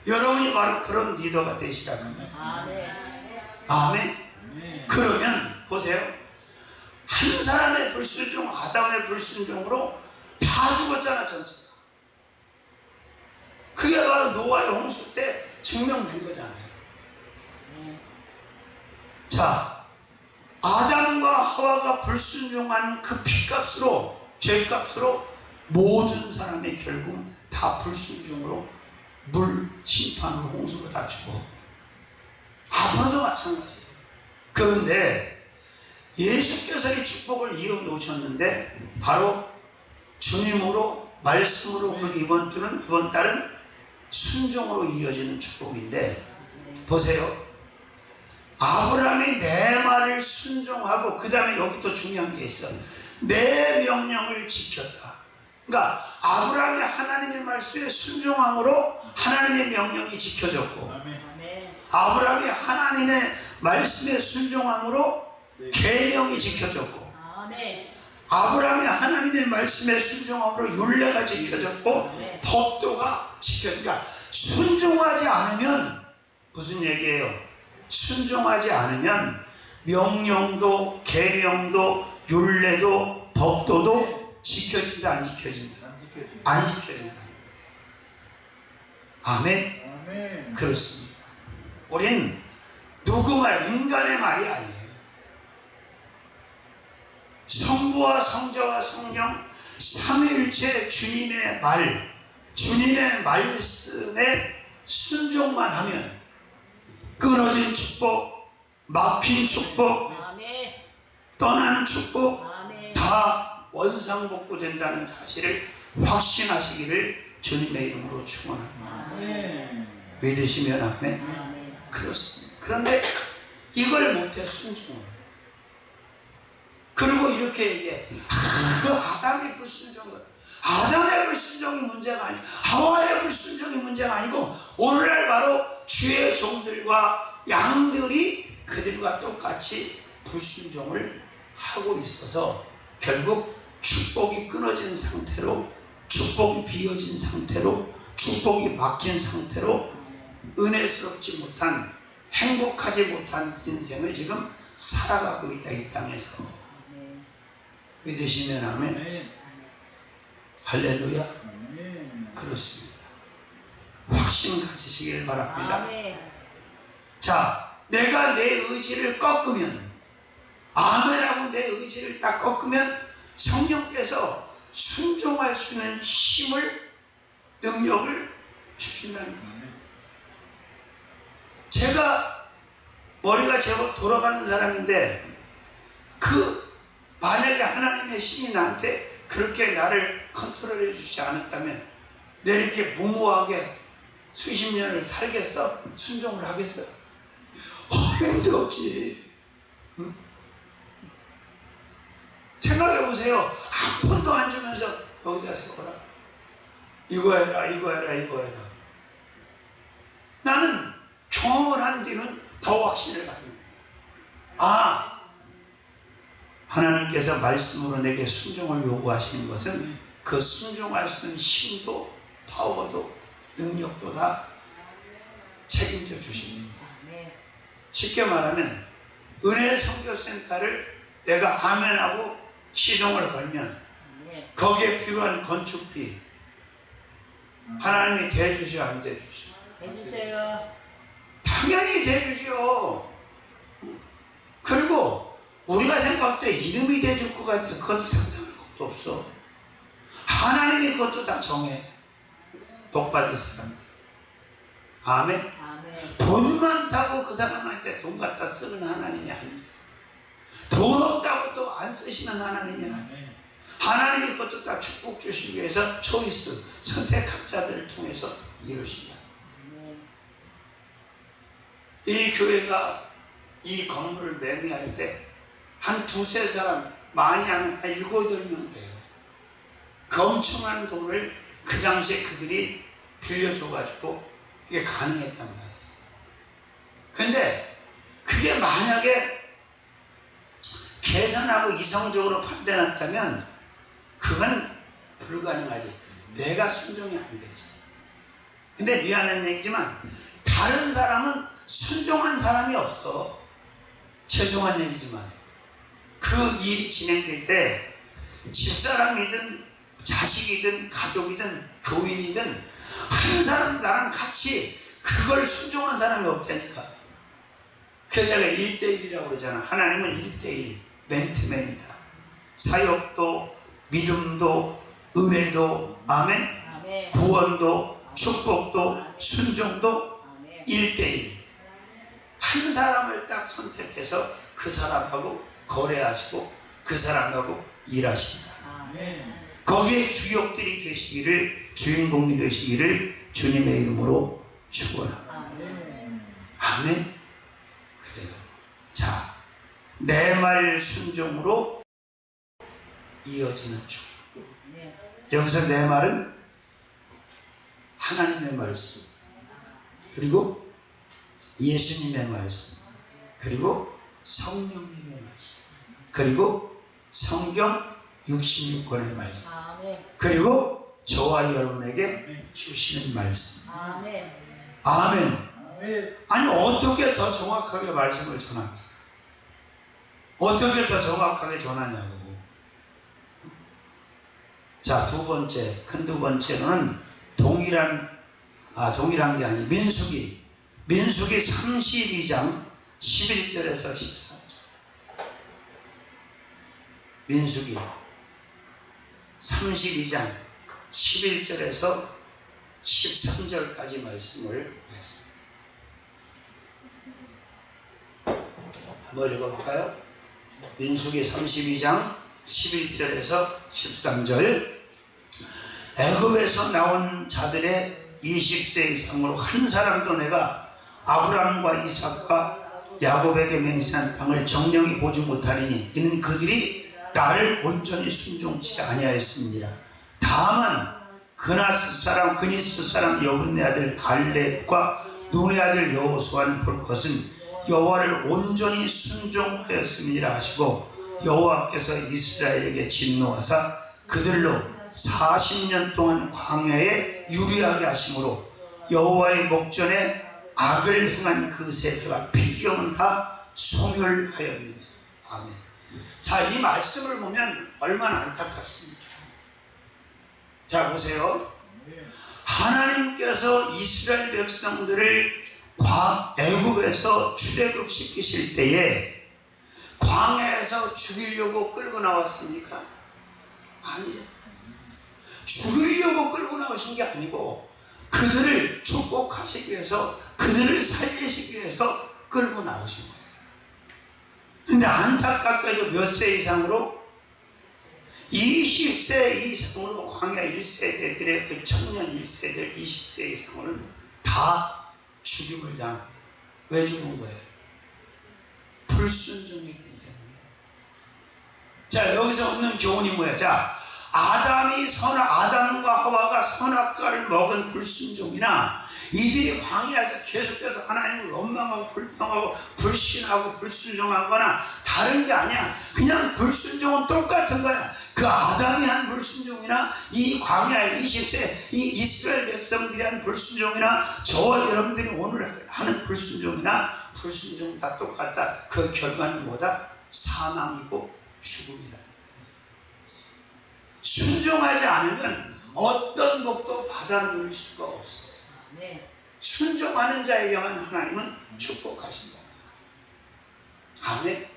여러분이 바로 그런 리더가 되시라 그 말이에요. 아멘. 아멘. 그러면 보세요. 한 사람의 불순종, 아담의 불순종으로 다 죽었잖아 전체가. 그게 바로 노아의 홍수 때 증명된 거잖아요. 자, 아담과 하와가 불순종한 그 피값으로, 죄값으로 모든 사람이 결국 다 불순종으로 물 심판으로 홍수로 다 죽어. 아브라함도 마찬가지예요. 그런데 예수께서 이 축복을 이어놓으셨는데 바로 주님으로 말씀으로 그 이번 달은 순종으로 이어지는 축복인데 보세요. 아브라함이 내 말을 순종하고 그 다음에 여기 또 중요한 게 있어. 내 명령을 지켰다. 그러니까 아브라함이 하나님의 말씀에 순종함으로 하나님의 명령이 지켜졌고 아브라함이 하나님의 말씀에 순종함으로 계명이 지켜졌고 아브라함이 하나님의 말씀에 순종함으로 율례가 지켜졌고 법도가 지켜졌고 그러니까 순종하지 않으면 무슨 얘기예요? 순종하지 않으면 명령도 계명도 율례도 법도도 지켜진다 안 지켜진다? 안 지켜진다. 아멘? 그렇습니다. 우린 누구 말, 인간의 말이 아니에요. 성부와 성자와 성령 삼위일체 주님의 말, 주님의 말씀에 순종만 하면 끊어진 축복, 막힌 축복, 아멘. 떠나는 축복 아멘. 다 원상복구된다는 사실을 확신하시기를 주님의 이름으로 축원합니다. 믿으시면 아멘. 아멘. 그렇습니다. 그런데 이걸 못해 순종을. 그리고 이렇게 얘기해. 그 아담의 불순종은 아담의 불순종이 문제가 아니고 하와의 불순종이 문제가 아니고 오늘날 바로 주의 종들과 양들이 그들과 똑같이 불순종을 하고 있어서 결국 축복이 끊어진 상태로, 축복이 비어진 상태로, 축복이 막힌 상태로 은혜스럽지 못한, 행복하지 못한 인생을 지금 살아가고 있다, 이 땅에서. 아멘. 믿으시면 아멘. 할렐루야. 그렇습니다. 확신 가지시길 바랍니다. 아멘. 자, 내가 내 의지를 꺾으면, 아멘하고 내 의지를 딱 꺾으면 성령께서 순종할 수 있는 힘을, 능력을 주신다니까요. 제가 머리가 제법 돌아가는 사람인데, 만약에 하나님의 신이 나한테 그렇게 나를 컨트롤해 주지 않았다면 내가 이렇게 무모하게 수십 년을 살겠어? 순종을 하겠어? 어림도 없지. 응? 생각해 보세요. 한 푼도 안 주면서 여기다 세워라. 이거 해라, 이거 해라, 이거 해라. 나는 경험을 한 뒤는 더 확신을 갖는 거예요. 하나님께서 말씀으로 내게 순종을 요구하시는 것은 그 순종할 수 있는 힘도, 파워도, 능력도 다 책임져 주십니다. 쉽게 말하면 은혜 선교센터를 내가 아멘하고 시동을 걸면 거기에 필요한 건축비 하나님이 대주시오, 안 대주시오? 해주세요. 당연히 대주시오. 그리고 우리가 생각할 때 이름이 대줄 것 같아. 그것도 상상할 것도 없어. 하나님이 그것도 다 정해. 복받은 사람들. 아멘. 아멘. 돈 많다고 그 사람한테 돈 갖다 쓰는 하나님이 아니에요. 돈 없다고 또 안 쓰시는 하나님이 아니에요. 하나님이 그것도 다 축복 주시기 위해서 초이스, 선택한 자들을 통해서 이루십니다. 이 교회가 이 건물을 매매할 때 한 두세 사람, 많이 하면 한 7, 8명 돼요. 그 엄청난 돈을 그 당시에 그들이 빌려줘가지고 이게 가능했단 말이에요. 근데 그게 만약에 계산하고 이성적으로 판단했다면 그건 불가능하지. 내가 순종이 안 되지. 근데 미안한 얘기지만 다른 사람은 순종한 사람이 없어. 죄송한 얘기지만 그 일이 진행될 때 집사람이든 자식이든 가족이든 교인이든 한 사람 나랑 같이 그걸 순종한 사람이 없다니까. 그래서 내가 1대1이라고 그러잖아. 하나님은 1대1 맨투맨이다. 사역도 믿음도 은혜도 아멘, 아멘. 구원도 축복도 순종도 아멘. 1대1 한 사람을 딱 선택해서 그 사람하고 거래하시고 그 사람하고 일하십니다. 아멘. 거기에 주역들이 되시기를, 주인공이 되시기를 주님의 이름으로 축원합니다. 아멘. 그래요. 자, 내 말 순종으로 이어지는 축복. 여기서 내 말은 하나님의 말씀, 그리고 예수님의 말씀, 그리고 성령님의 말씀, 그리고 성경 66권의 말씀, 아멘. 그리고 저와 여러분에게 주시는 말씀. 아멘. 아멘. 아니 어떻게 더 정확하게 말씀을 전합니까? 어떻게 더 정확하게 전하냐고. 자, 두 번째로는 동일한 게 아니 민수기 32장 11절에서 14절. 민수기 32장 11절에서 13절까지 말씀을 보겠습니다. 한번 읽어볼까요? 민수기 32장 11절에서 13절. 애굽에서 나온 자들의 20세 이상으로 한 사람도 내가 아브라함과 이삭과 야곱에게 맹세한 땅을 정령히 보지 못하리니 이는 그들이 나를 온전히 순종치 아니하였습니다. 다만 그니스 사람 여분네 아들 갈렙과 눈의 아들 여호수아는 볼 것은 여호와를 온전히 순종하였음이라 하시고 여호와께서 이스라엘에게 진노하사 그들로 40년 동안 광야에 유리하게 하심으로 여호와의 목전에 악을 행한 그 세대가 필경은 다 소멸하였느니라. 아멘. 자, 이 말씀을 보면 얼마나 안타깝습니까? 자, 보세요. 하나님께서 이스라엘 백성들을 애굽에서 출애굽시키실 때에 광야에서 죽이려고 끌고 나왔습니까? 아니죠. 죽이려고 끌고 나오신 게 아니고 그들을 축복하시기 위해서, 그들을 살리시기 위해서 끌고 나오신 거예요. 근데 안타깝게도 몇 세 이상으로? 20세 이상으로 광야 1세대들의 그 청년 1세들 20세 이상으로는 다 죽임을 당합니다. 왜 죽은 거예요? 불순종했기 때문에. 자, 여기서 얻는 교훈이 뭐야? 자, 아담과 하와가 선악과를 먹은 불순종이나 이들이 광야에서 계속해서 하나님을 원망하고 불평하고 불신하고 불순종하거나 다른 게 아니야. 그냥 불순종은 똑같은 거야. 그 아담이 한 불순종이나 이 광야 20세 이 이스라엘 백성들이 한 불순종이나 저와 여러분들이 오늘 하는 불순종이나 불순종은 다 똑같다. 그 결과는 뭐다? 사망이고 죽음이다. 순종하지 않으면 어떤 복도 받아 누릴 수가 없어요. 순종하는 자에게만 하나님은 축복하신다. 아멘.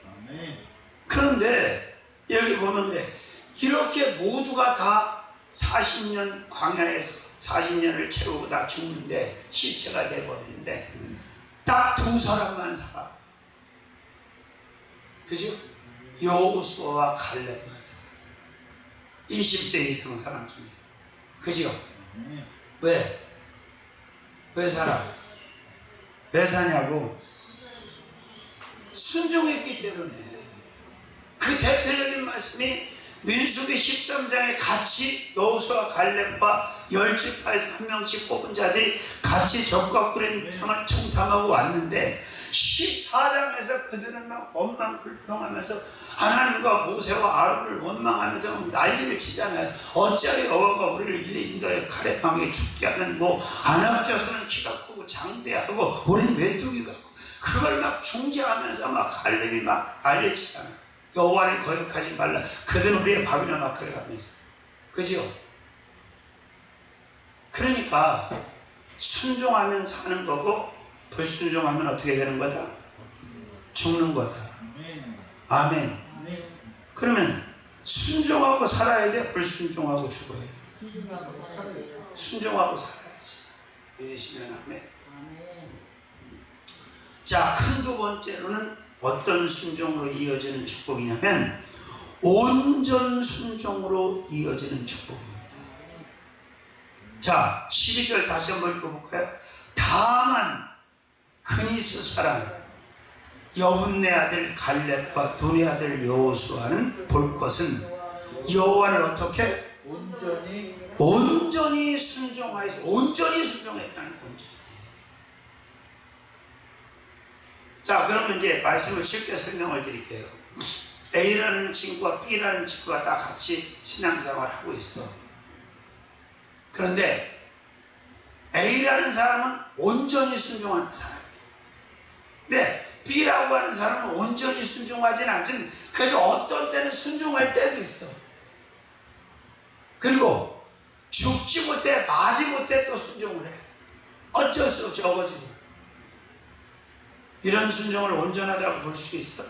그런데 여기 보면 그래. 이렇게 모두가 다 40년 광야에서 40년을 채우고 다 죽는데 시체가 돼버리는데 딱 두 사람만 살아. 그죠? 여호수아와 갈렙만 살아. 20세 이상 사람 중에. 그죠? 왜 살아? 왜 사냐고? 순종했기 때문에. 그 대표적인 말씀이 민수기 13장에 같이 여호수아 갈렙과 10지파에서 한 명씩 뽑은 자들이 같이 적과 꿀의 땅을 청탐하고 왔는데 14장에서 그들은 막 원망 불평하면서 하나님과 모세와 아론을 원망하면서 난리를 치잖아요. 어찌하여 여호와가 우리를 일일이 인도하여 칼에 방에 죽게 하는 아낙 자손은 키가 크고 장대하고 우리는 메뚜기가 그걸 막 중재하면서 막 갈렙이 막 난리치잖아요. 여호와를 거역하지 말라. 그들은 우리의 밥이나 막 그래가면서. 그죠? 그러니까 순종하면 사는 거고 불순종하면 어떻게 되는 거다? 죽는 거다. 아멘. 그러면 순종하고 살아야 돼? 불순종하고 죽어야 돼? 순종하고 살아야지. 믿으시면 아멘. 자, 큰 두 번째로는 어떤 순종으로 이어지는 축복이냐면 온전 순종으로 이어지는 축복입니다. 자, 12절 다시 한번 읽어볼까요? 다만 그니스 사람 여분네 아들 갈렙과 눈의 아들 여호수아는 볼 것은 여호와를 어떻게? 온전히 순종하여서 온전히 순종했다는 온전히. 자, 그러면 이제 말씀을 쉽게 설명을 드릴게요. A라는 친구와 B라는 친구가 다 같이 신앙생활을 하고 있어. 그런데 A라는 사람은 온전히 순종하는 사람이에요. 근데 B라고 하는 사람은 온전히 순종하지는 않지만 그래도 어떤 때는 순종할 때도 있어. 그리고 죽지 못해 마지 못해 또 순종을 해. 어쩔 수 없이 어거지고. 이런 순종을 온전하다고 볼 수 있어?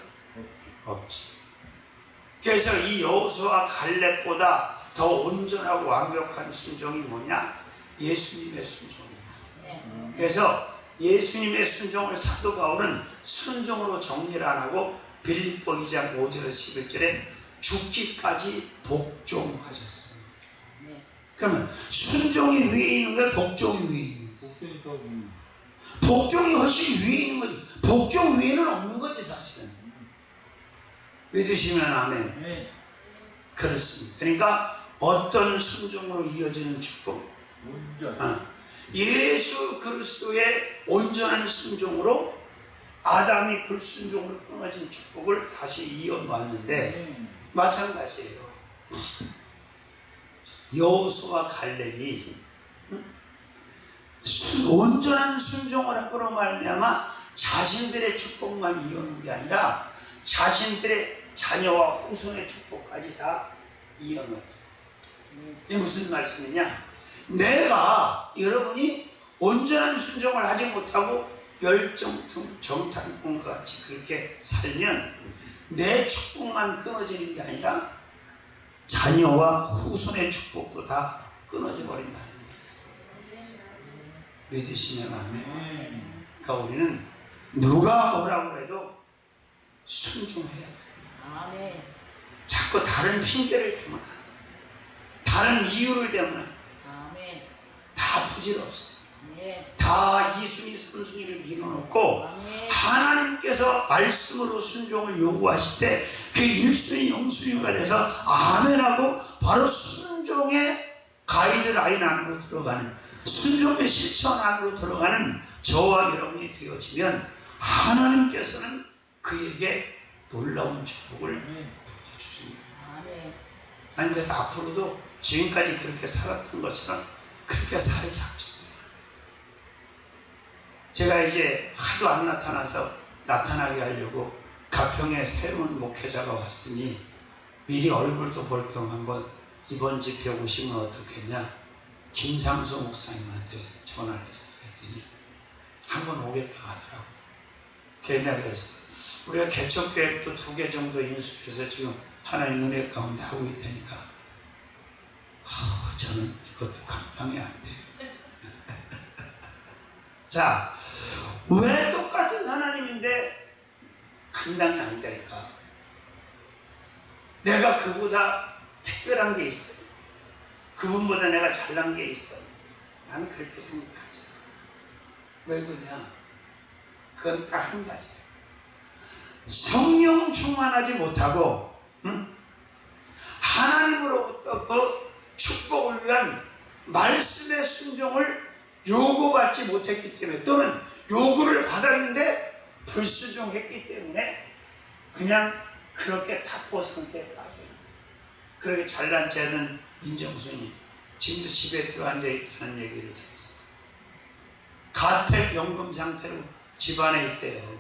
없지. 그래서 이 여호수아 갈렙보다 더 온전하고 완벽한 순종이 뭐냐? 예수님의 순종이야. 네. 그래서 예수님의 순종을 사도 바울은 순종으로 정리를 안 하고 빌립보 2장 5절 11절에 죽기까지 복종하셨습니다. 네. 그러면 순종이 위에 있는 거야, 복종이 위에 있는 거야? 복종이 훨씬 위에 있는 거지. 복종 위에는 없는 거지 사실은. 믿으시면 아멘. 네. 그렇습니다. 그러니까 어떤 순종으로 이어지는 축복? 예수 그리스도의 온전한 순종으로 아담이 불순종으로 끊어진 축복을 다시 이어놨는데 마찬가지예요. 여호수아와 갈렙이 온전한 순종을 하고로 말미암아 자신들의 축복만 이어놓은 게 아니라 자신들의 자녀와 후손의 축복까지 다 이어놨죠. 이게 무슨 말씀이냐? 내가 여러분이 온전한 순종을 하지 못하고 열정통 정탐꾼과 같이 그렇게 살면 내 축복만 끊어지는 게 아니라 자녀와 후손의 축복도 다 끊어져 버린다는 거예요. 믿으시면 아멘. 그러니까 우리는 누가 뭐라고 해도 순종해야 돼요. 아멘. 자꾸 다른 핑계를 대면 안 돼. 다른 이유를 대면 안 돼. 아멘. 다 부질없어. 네. 다 이순위 삼순위를 밀어놓고 아멘. 하나님께서 말씀으로 순종을 요구하실 때 그 1순위 0순위가 돼서 아멘하고 바로 순종의 가이드라인 안으로 들어가는, 순종의 실천 안으로 들어가는 저와 여러분이 되어지면 하나님께서는 그에게 놀라운 축복을 부어주십니다. 아멘. 아니 그래서 앞으로도 지금까지 그렇게 살았던 것처럼 그렇게 살 작정이에요. 제가 이제 하도 안 나타나서 나타나게 하려고 가평에 새로운 목회자가 왔으니 미리 얼굴도 볼 겸 한번 이번 집회 오시면 어떻겠냐, 김상수 목사님한테 전화를 했어요. 했더니 한번 오겠다 하더라고. 걔네 그랬어. 우리가 개척계획도 2개 정도 인수해서 지금 하나님 은혜 가운데 하고 있다니까 저는 이것도 감당이 안 돼요. 자, 왜 똑같은 하나님인데 감당이 안 될까? 내가 그보다 특별한 게 있어요. 그분보다 내가 잘난 게 있어요. 나는 그렇게 생각하죠. 왜 그러냐? 그건 딱 한 가지예요. 성령 충만하지 못하고 하나님으로부터 그 축복을 위한 말씀의 순종을 요구받지 못했기 때문에, 또는 요구를 받았는데 불순종했기 때문에 그냥 그렇게 타포 상태에 빠져있는 거예요. 그렇게 잘난 자는 민정순이 지금도 집에 들어앉아 있다는 얘기를 들었어요. 가택 연금 상태로 집안에 있대요.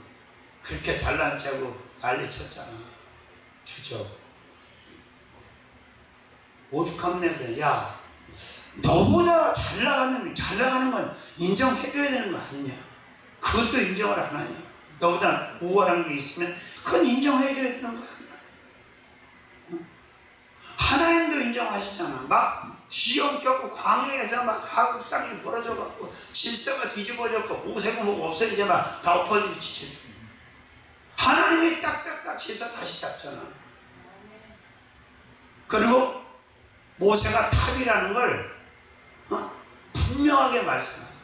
그렇게 잘난 자고 난리쳤잖아. 주저 오죽하면 그래. 야, 너보다 잘 나가는 건 인정해줘야 되는 거 아니냐? 그것도 인정을 안 하냐? 너보다 우월한 게 있으면 그건 인정해줘야 되는 거 아니야? 응? 하나님도 인정하시잖아. 막 뒤엉켰고 광해에서 막 하극상이 벌어져갖고 질서가 뒤집어졌고 오세고 뭐가 없어 이제 막 다 엎어지고 지쳐지고, 하나님이 딱딱딱 치서 다시 잡잖아. 그리고 모세가 탑이라는 걸 분명하게 말씀하죠.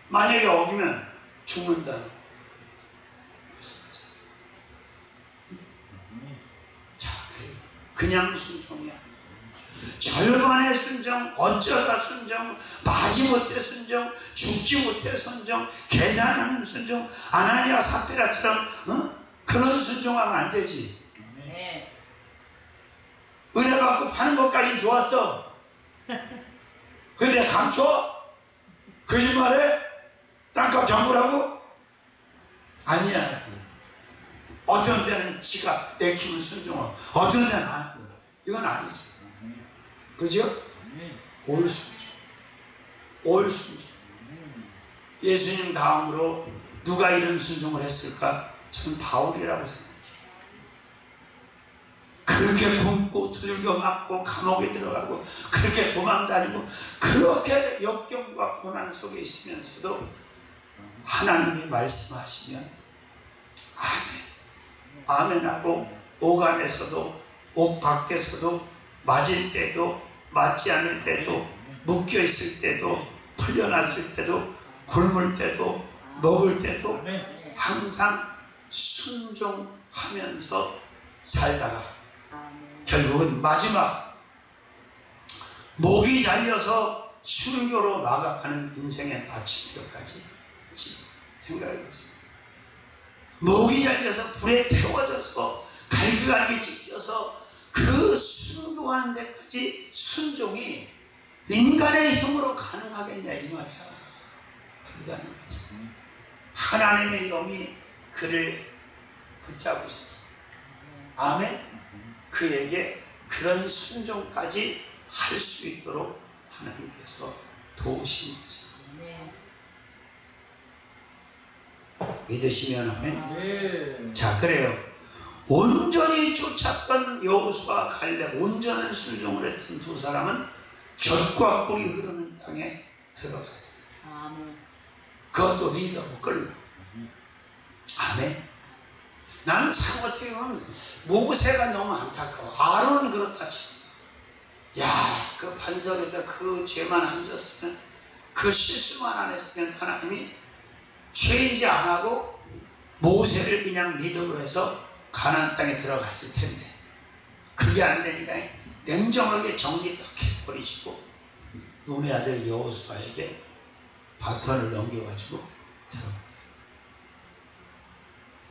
만약에 어기면 죽는다. 말씀하죠. 자, 그래요. 그냥 순종이 아니에요. 절반의 순종, 어쩌다 순종, 마지못해 순종, 죽지 못해 순종, 계산하는 순종, 아나니아 삽비라처럼 그런 순종하면 안 되지. 네. 은혜 받고 파는 것까지는 좋았어. 근데 감춰? 거짓말해? 땅값 장부라고? 아니야. 어떤 때는 지가 내키면 순종하고 어떤 때는 안 하고. 이건 아니지. 그죠? 올 순종. 올 순종. 예수님 다음으로 누가 이런 순종을 했을까? 저는 바울이라고 생각해요. 그렇게 굶고 두들겨 맞고 감옥에 들어가고 그렇게 도망다니고 그렇게 역경과 고난 속에 있으면서도 하나님이 말씀하시면 아멘, 아멘하고 오간에서도 옥 밖에서도 맞을 때도 맞지 않을 때도 묶여 있을 때도 풀려났을 때도 굶을 때도 먹을 때도 항상 순종하면서 살다가 결국은 마지막 목이 잘려서 순교로 나아가는 인생의 마침표까지 생각해보세요. 목이 잘려서 불에 태워져서 갈기갈기 찢겨서 그 순교하는 데까지 순종이 인간의 힘으로 가능하겠냐 이 말이야. 불가능하지. 하나님의 영이 그를 붙잡으셨어. 아멘. 그에게 그런 순종까지 할 수 있도록 하나님께서 도우신 거죠. 믿으시면 아멘. 자, 그래요. 온전히 쫓았던 여호수아 갈렙, 온전한 순종을 했던 두 사람은 젖과 꿀이 흐르는 땅에 들어갔어요. 그것도 리더로 끌고. 아멘. 나는 참 어떻게 보면 모세가 너무 안타까워. 아론은 그렇다 치고, 야, 그 반석에서 그 죄만 안 졌으면, 그 실수만 안 했으면 하나님이 죄인지 안 하고 모세를 그냥 리더로 해서 가나안 땅에 들어갔을 텐데, 그게 안 되니까 냉정하게 정리 딱 해버리시고 눈의 아들 여호수아에게 바톤을 넘겨가지고 들어갔어요.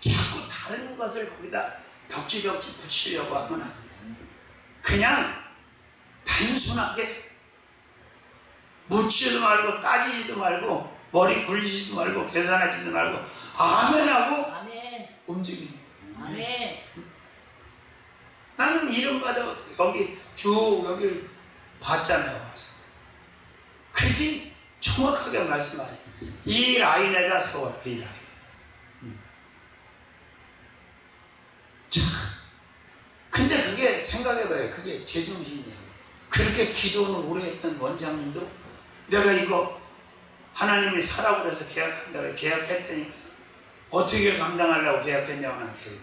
자꾸 다른 것을 거기다 덕지덕지 붙이려고 하면 안 돼. 그냥 단순하게 묻지도 말고 따지지도 말고 머리 굴리지도 말고 계산하지도 말고 아멘하고 아멘. 움직이는 거예요. 아멘. 나는 이른바다 여기 쭉 여기를 봤잖아요. 와서 그랬더니 정확하게 말씀하세요. 이 라인에다 세워라. 이 라인. 근데 그게 생각해봐요. 그게 제정신이냐고. 그렇게 기도는 오래 했던 원장님도 내가 이거 하나님이 사라고 그래서 계약한다고 계약했다니까 어떻게 감당하려고 계약했냐고 나한테.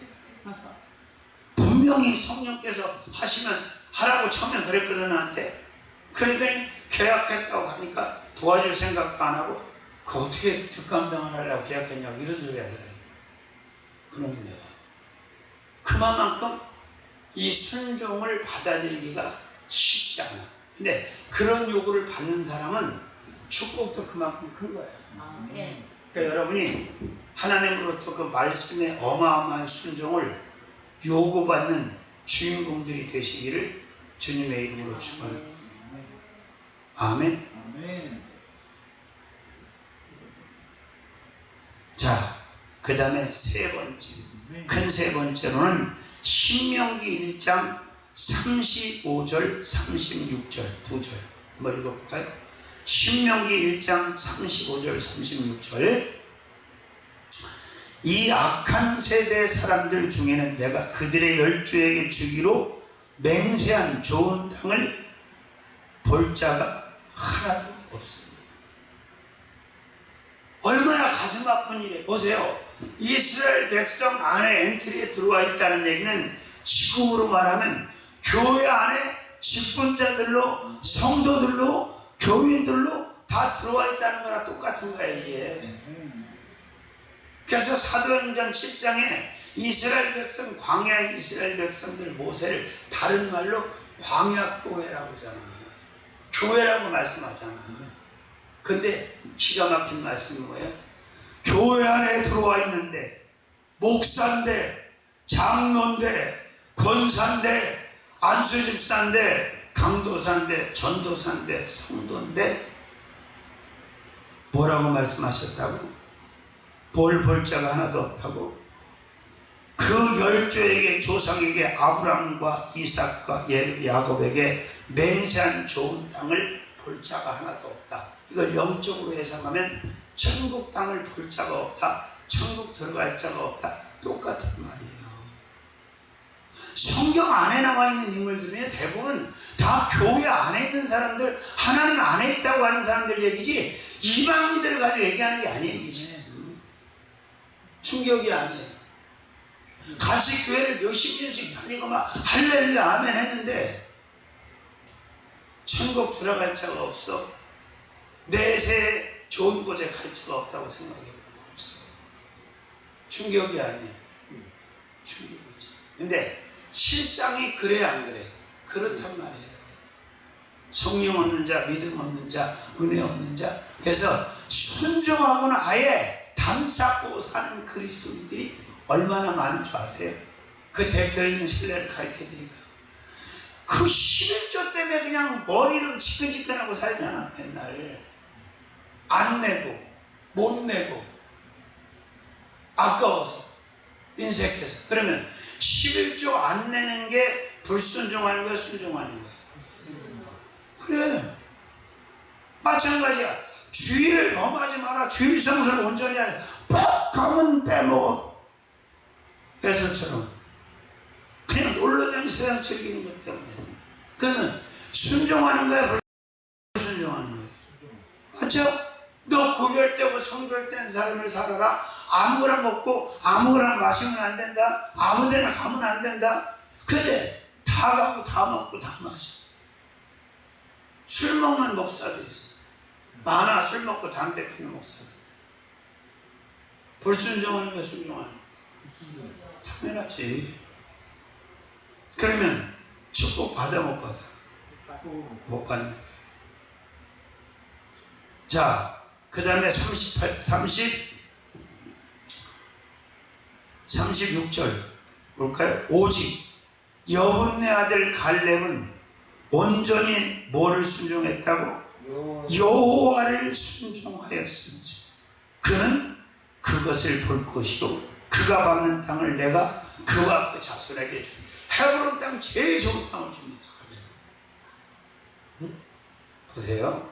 분명히 성령께서 하시면 하라고 처음에 그랬거든 나한테. 그러더니 계약했다고 하니까 도와줄 생각도 안 하고 그 어떻게 뒷감당을 하려고 계약했냐고 이런 소리 하더라고요. 그놈이 내가 그만큼 이 순종을 받아들이기가 쉽지 않아. 근데 그런 요구를 받는 사람은 축복도 그만큼 큰 거예요. 아멘. 그러니까 여러분이 하나님으로부터 그 말씀의 어마어마한 순종을 요구받는 주인공들이 되시기를 주님의 이름으로 축원합니다. 아멘. 아멘. 자, 그 다음에 세 번째, 큰 세 번째로는 신명기 1장 35절, 36절, 두 절 한번 읽어볼까요? 신명기 1장 35절, 36절. 이 악한 세대 사람들 중에는 내가 그들의 열조에게 주기로 맹세한 좋은 땅을 볼 자가 하나도 없습니다. 얼마나 가슴 아픈 일이에요. 보세요. 이스라엘 백성 안에 엔트리에 들어와 있다는 얘기는 지금으로 말하면 교회 안에 직분자들로 성도들로 교인들로 다 들어와 있다는 거랑 똑같은 거예요. 이게. 그래서 사도행전 7장에 이스라엘 백성 광야 이스라엘 백성들 모세를 다른 말로 광야 교회라고 하잖아. 교회라고 말씀하잖아. 근데 기가 막힌 말씀이 뭐예요? 교회 안에 들어와 있는데 목사인데 장로인데 권사인데 안수집사인데 강도사인데 전도사인데 성도인데 뭐라고 말씀하셨다고? 볼 자가 하나도 없다고? 그 열조에게 조상에게 아브람과 이삭과 야곱에게 맹세한 좋은 땅을 볼 자가 하나도 없다. 이걸 영적으로 해석하면 천국 땅을 볼 자가 없다. 천국 들어갈 자가 없다. 똑같은 말이에요. 성경 안에 나와 있는 인물들은 대부분 다 교회 안에 있는 사람들, 하나님 안에 있다고 하는 사람들 얘기지 이방인들을 가지고 얘기하는 게 아니에요. 이게 충격이 아니에요. 같이 교회를 몇십 년씩 다니고 막 할렐루야 아멘 했는데 천국 들어갈 자가 없어. 내세 좋은 곳에 갈 자가 없다고 생각해요. 충격이 아니에요. 충격이지. 근데 실상이 그래 안 그래? 그렇단 말이에요. 성령 없는 자, 믿음 없는 자, 은혜 없는 자. 그래서 순종하고는 아예 담 쌓고 사는 그리스도인들이 얼마나 많은 줄 아세요? 그 대표적인 신뢰를 가르쳐 드릴까? 그 11조 때문에 그냥 머리를 지끈지끈하고 살잖아. 맨날 안 내고 못 내고 아까워서 인색해서. 그러면 11조 안 내는 게 불순종하는 거야, 순종하는 거야? 그래. 마찬가지야. 주의를 범하지 마라. 주의 성수를 온전히 하라. 뻑 가면 빼먹어. 에서처럼 그냥 놀러다니는 세상 즐기는 것 때문에. 그러면 순종하는 거야, 불순종하는 거야? 맞죠? 너 구별되고 성별된 삶을 살아라. 아무거나 먹고 아무거나 마시면 안 된다. 아무 데나 가면 안 된다. 근데 다 가고 다 먹고 다 마셔. 술 먹는 목사도 있어. 많아. 술 먹고 담배 피는 목사도. 불순종하는 게 순종하는 거야. 당연하지. 그러면 축복 받아 못 받아? 못 받는 거야. 자, 그 다음에 36절 볼까요? 오직 여분네 아들 갈렙은 온전히 뭐를 순종했다고? 여호와를 순종하였은지 그는 그것을 볼 것이요 그가 받는 땅을 내가 그와 그 자손에게 주. 헤브론 땅 제일 좋은 땅을 줍니다. 응? 보세요.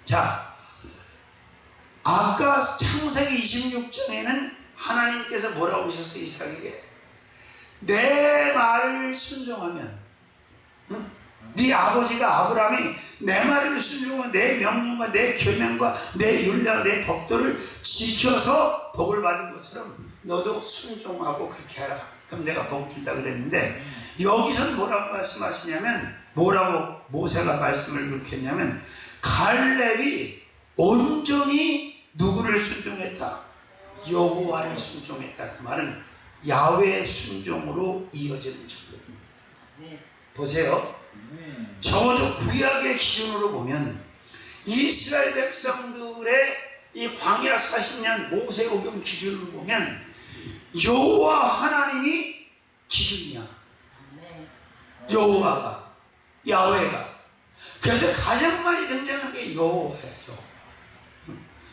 자, 아까 창세기 26장에는 하나님께서 뭐라고 하셨어요? 이삭에게 내 말을 순종하면, 응? 네 아버지가 아브라함이 내 말을 순종하면 내 명령과 내 계명과 내 율례와 내 법도를 지켜서 복을 받은 것처럼 너도 순종하고 그렇게 하라. 그럼 내가 복 준다 그랬는데 여기서는 뭐라고 말씀하시냐면, 뭐라고 모세가 말씀을 그렇게 했냐면 갈렙이 온전히 누구를 순종했다? 여호와를 순종했다. 그 말은 야훼 순종으로 이어지는 축복입니다. 보세요. 적어도 구약의 기준으로 보면 이스라엘 백성들의 이 광야 40년 모세오경 기준으로 보면 여호와 하나님이 기준이야. 여호와가, 야훼가. 그래서 가장 많이 등장한 게 여호와예요.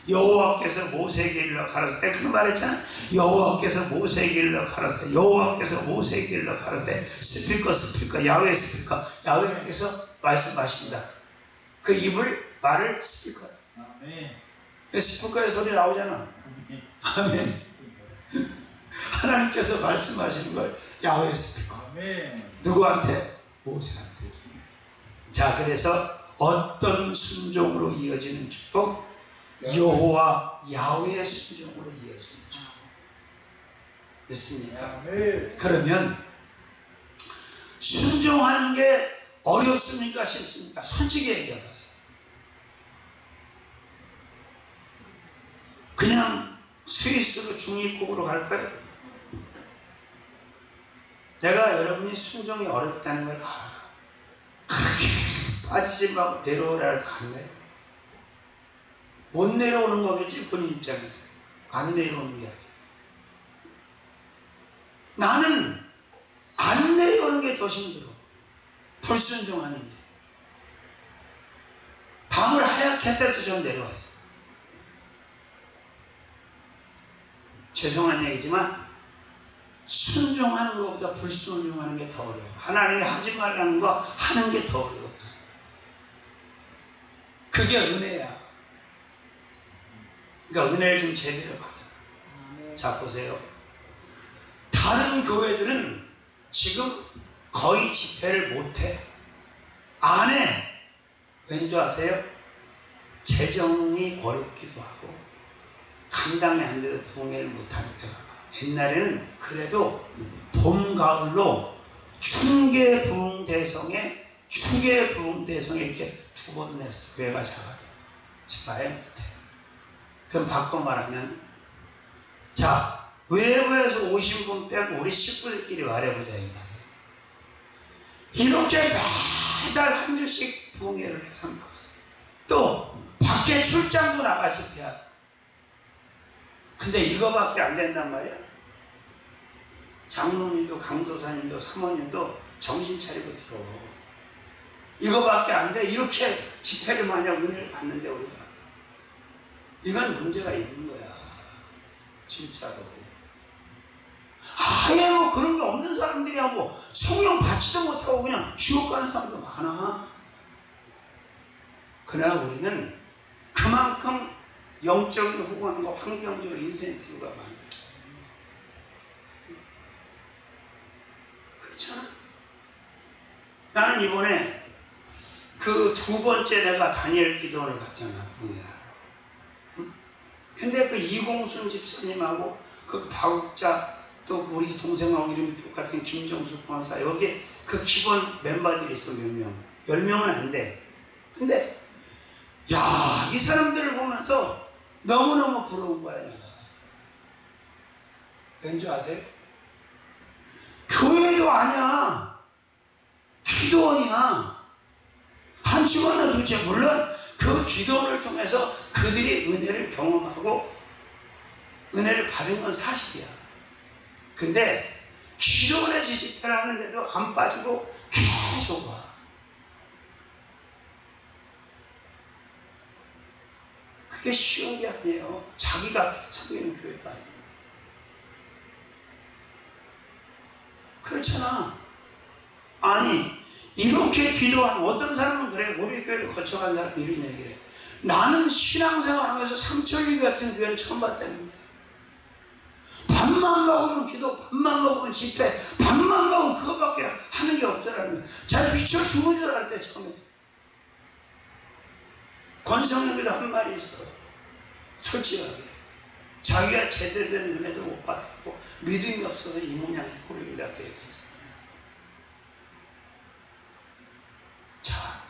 여호와께서 모세에게 일러 가라사대. 그 말했잖아. 여호와께서 모세에게 일러 가라사대. 여호와께서 모세에게 일러 가라사대. 스피커 야훼 스피커. 야훼께서 말씀하십니다. 그 입을 말을 스피커라. 스피커의 소리 나오잖아. 아멘. 하나님께서 말씀하시는 걸 야훼 스피커. 누구한테? 모세한테. 자, 그래서 어떤 순종으로 이어지는 축복? 여호와 야훼 순종으로 이어지는 축복. 됐습니까? 그러면 순종하는 게 어렵습니까? 쉽습니까? 솔직히 얘기해봐요. 그냥 스위스로 중립국으로 갈까요? 내가 여러분이 순종이 어렵다는 걸 알아. 그렇게 빠지지 말고 내려오라 해도 안 내려와요. 못 내려오는 거겠지, 본인 입장에서. 안 내려오는 게 아니라. 나는 안 내려오는 게 더 힘들어. 불순종하는 게. 밤을 하얗게 해서도 좀 내려와요. 죄송한 얘기지만 순종하는 것보다 불순종하는 게 더 어려워. 하나님이 하지 말라는 거 하는 게 더 어려워. 그게 은혜야. 그러니까 은혜를 좀 제대로 받아. 자, 보세요. 다른 교회들은 지금 거의 집회를 못해. 안 해. 왠지 아세요? 재정이 어렵기도 하고 감당이 안 돼서 부흥회를 못하는 때가 많아. 옛날에는 그래도 봄, 가을로 추계 부흥 대성에 이렇게 2번 냈어. 교회가 작아도. 지금 아예 못해. 그럼 바꿔 말하면, 자, 외부에서 오신 분 빼고 우리 식구들끼리 말해보자 이 말이에요. 이렇게 매달 한 주씩 부흥회를 해, 3박스. 또 밖에 출장도 나가 집회하다. 근데 이거밖에 안 된단 말이야. 장로님도 강도사님도 사모님도 정신 차리고 들어. 이거밖에 안 돼. 이렇게 집회를 만약 은혜를 받는데 우리가, 이건 문제가 있는 거야. 진짜로. 아예 뭐 그런 게 없는 사람들이야 뭐 성령 받지도 못하고 그냥 지옥 가는 사람도 많아. 그러나 우리는 그만큼 영적인 후광과 환경적으로 인센티브가 많다. 그렇잖아. 나는 이번에 그 2번째 내가 다니엘 기도원을 갔잖아, 부흥회하러. 응? 근데 그 이공순 집사님하고 그 박욱자 또 우리 동생하고 이름이 똑같은 김정수 권사, 여기 그 기본 멤버들이 있어. 몇 명, 10명은 안 돼. 근데 야, 이 사람들을 보면서 너무너무 부러운 거야 내가. 왠지 아세요? 교회도 아니야, 기도원이야. 한 직원은 도대체, 물론 그 기도원을 통해서 그들이 은혜를 경험하고 은혜를 받은 건 사실이야. 근데 기도원에서 집회를 하는데도 안 빠지고 계속 와. 그게 쉬운 게 아니에요. 자기가 섬기는 교회도 아닌데. 그렇잖아. 아니, 이렇게 기도하는 어떤 사람은 그래. 우리 교회를 거쳐간 사람이 이런 얘기를 해. 나는 신앙생활 하면서 삼천리 같은 교회는 처음 봤다는 거야. 밥만 먹으면 기도, 밥만 먹으면 집회, 밥만 먹으면 그거밖에 하는 게 없더라는 거야. 잘 미쳐 죽은 줄 알 때 처음에. 권성영이도 한 말이 있어. 솔직하게. 자기가 제대로 된 은혜도 못 받았고 믿음이 없어서 이 모양의 꼴입니다. 그 얘기했어. 자,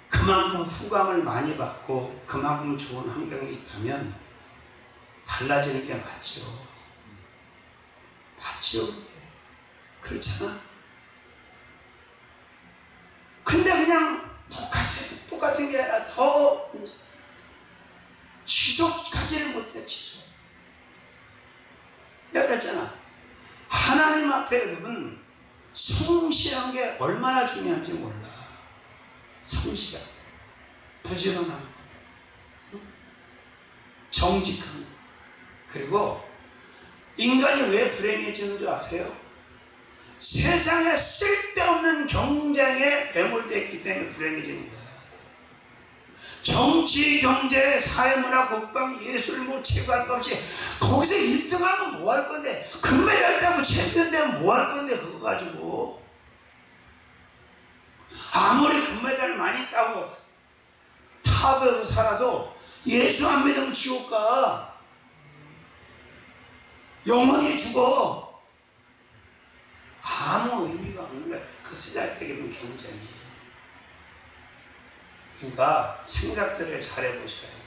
그만큼 후감을 많이 받고 그만큼 좋은 환경이 있다면 달라지는 게 맞죠. 맞죠. 그렇잖아. 근데 그냥 똑같은 게 아니라 더 지속하지를 못해. 지속. 내가 그랬잖아. 하나님 앞에 여러분 성실한 게 얼마나 중요한지 몰라. 성실한, 부지런한 거, 응? 정직한 거. 그리고 인간이 왜 불행해지는 줄 아세요? 세상에 쓸데없는 경쟁에 매몰되어 있기 때문에 불행해지는 거야. 정치, 경제, 사회문화, 국방, 예술, 뭐 체육할 것 없이 거기서 1등하면 뭐 할 건데, 금메달 따고 챔피언 되면 뭐 할 건데, 그거 가지고. 아무리 금메달 많이 따고 탑으로 살아도 예수 안 믿으면 지옥 가. 영원히 죽어. 아무 의미가 없는 거야. 그 쓰잘데기는 경쟁이. 그러니까 생각들을 잘해보셔야 해요.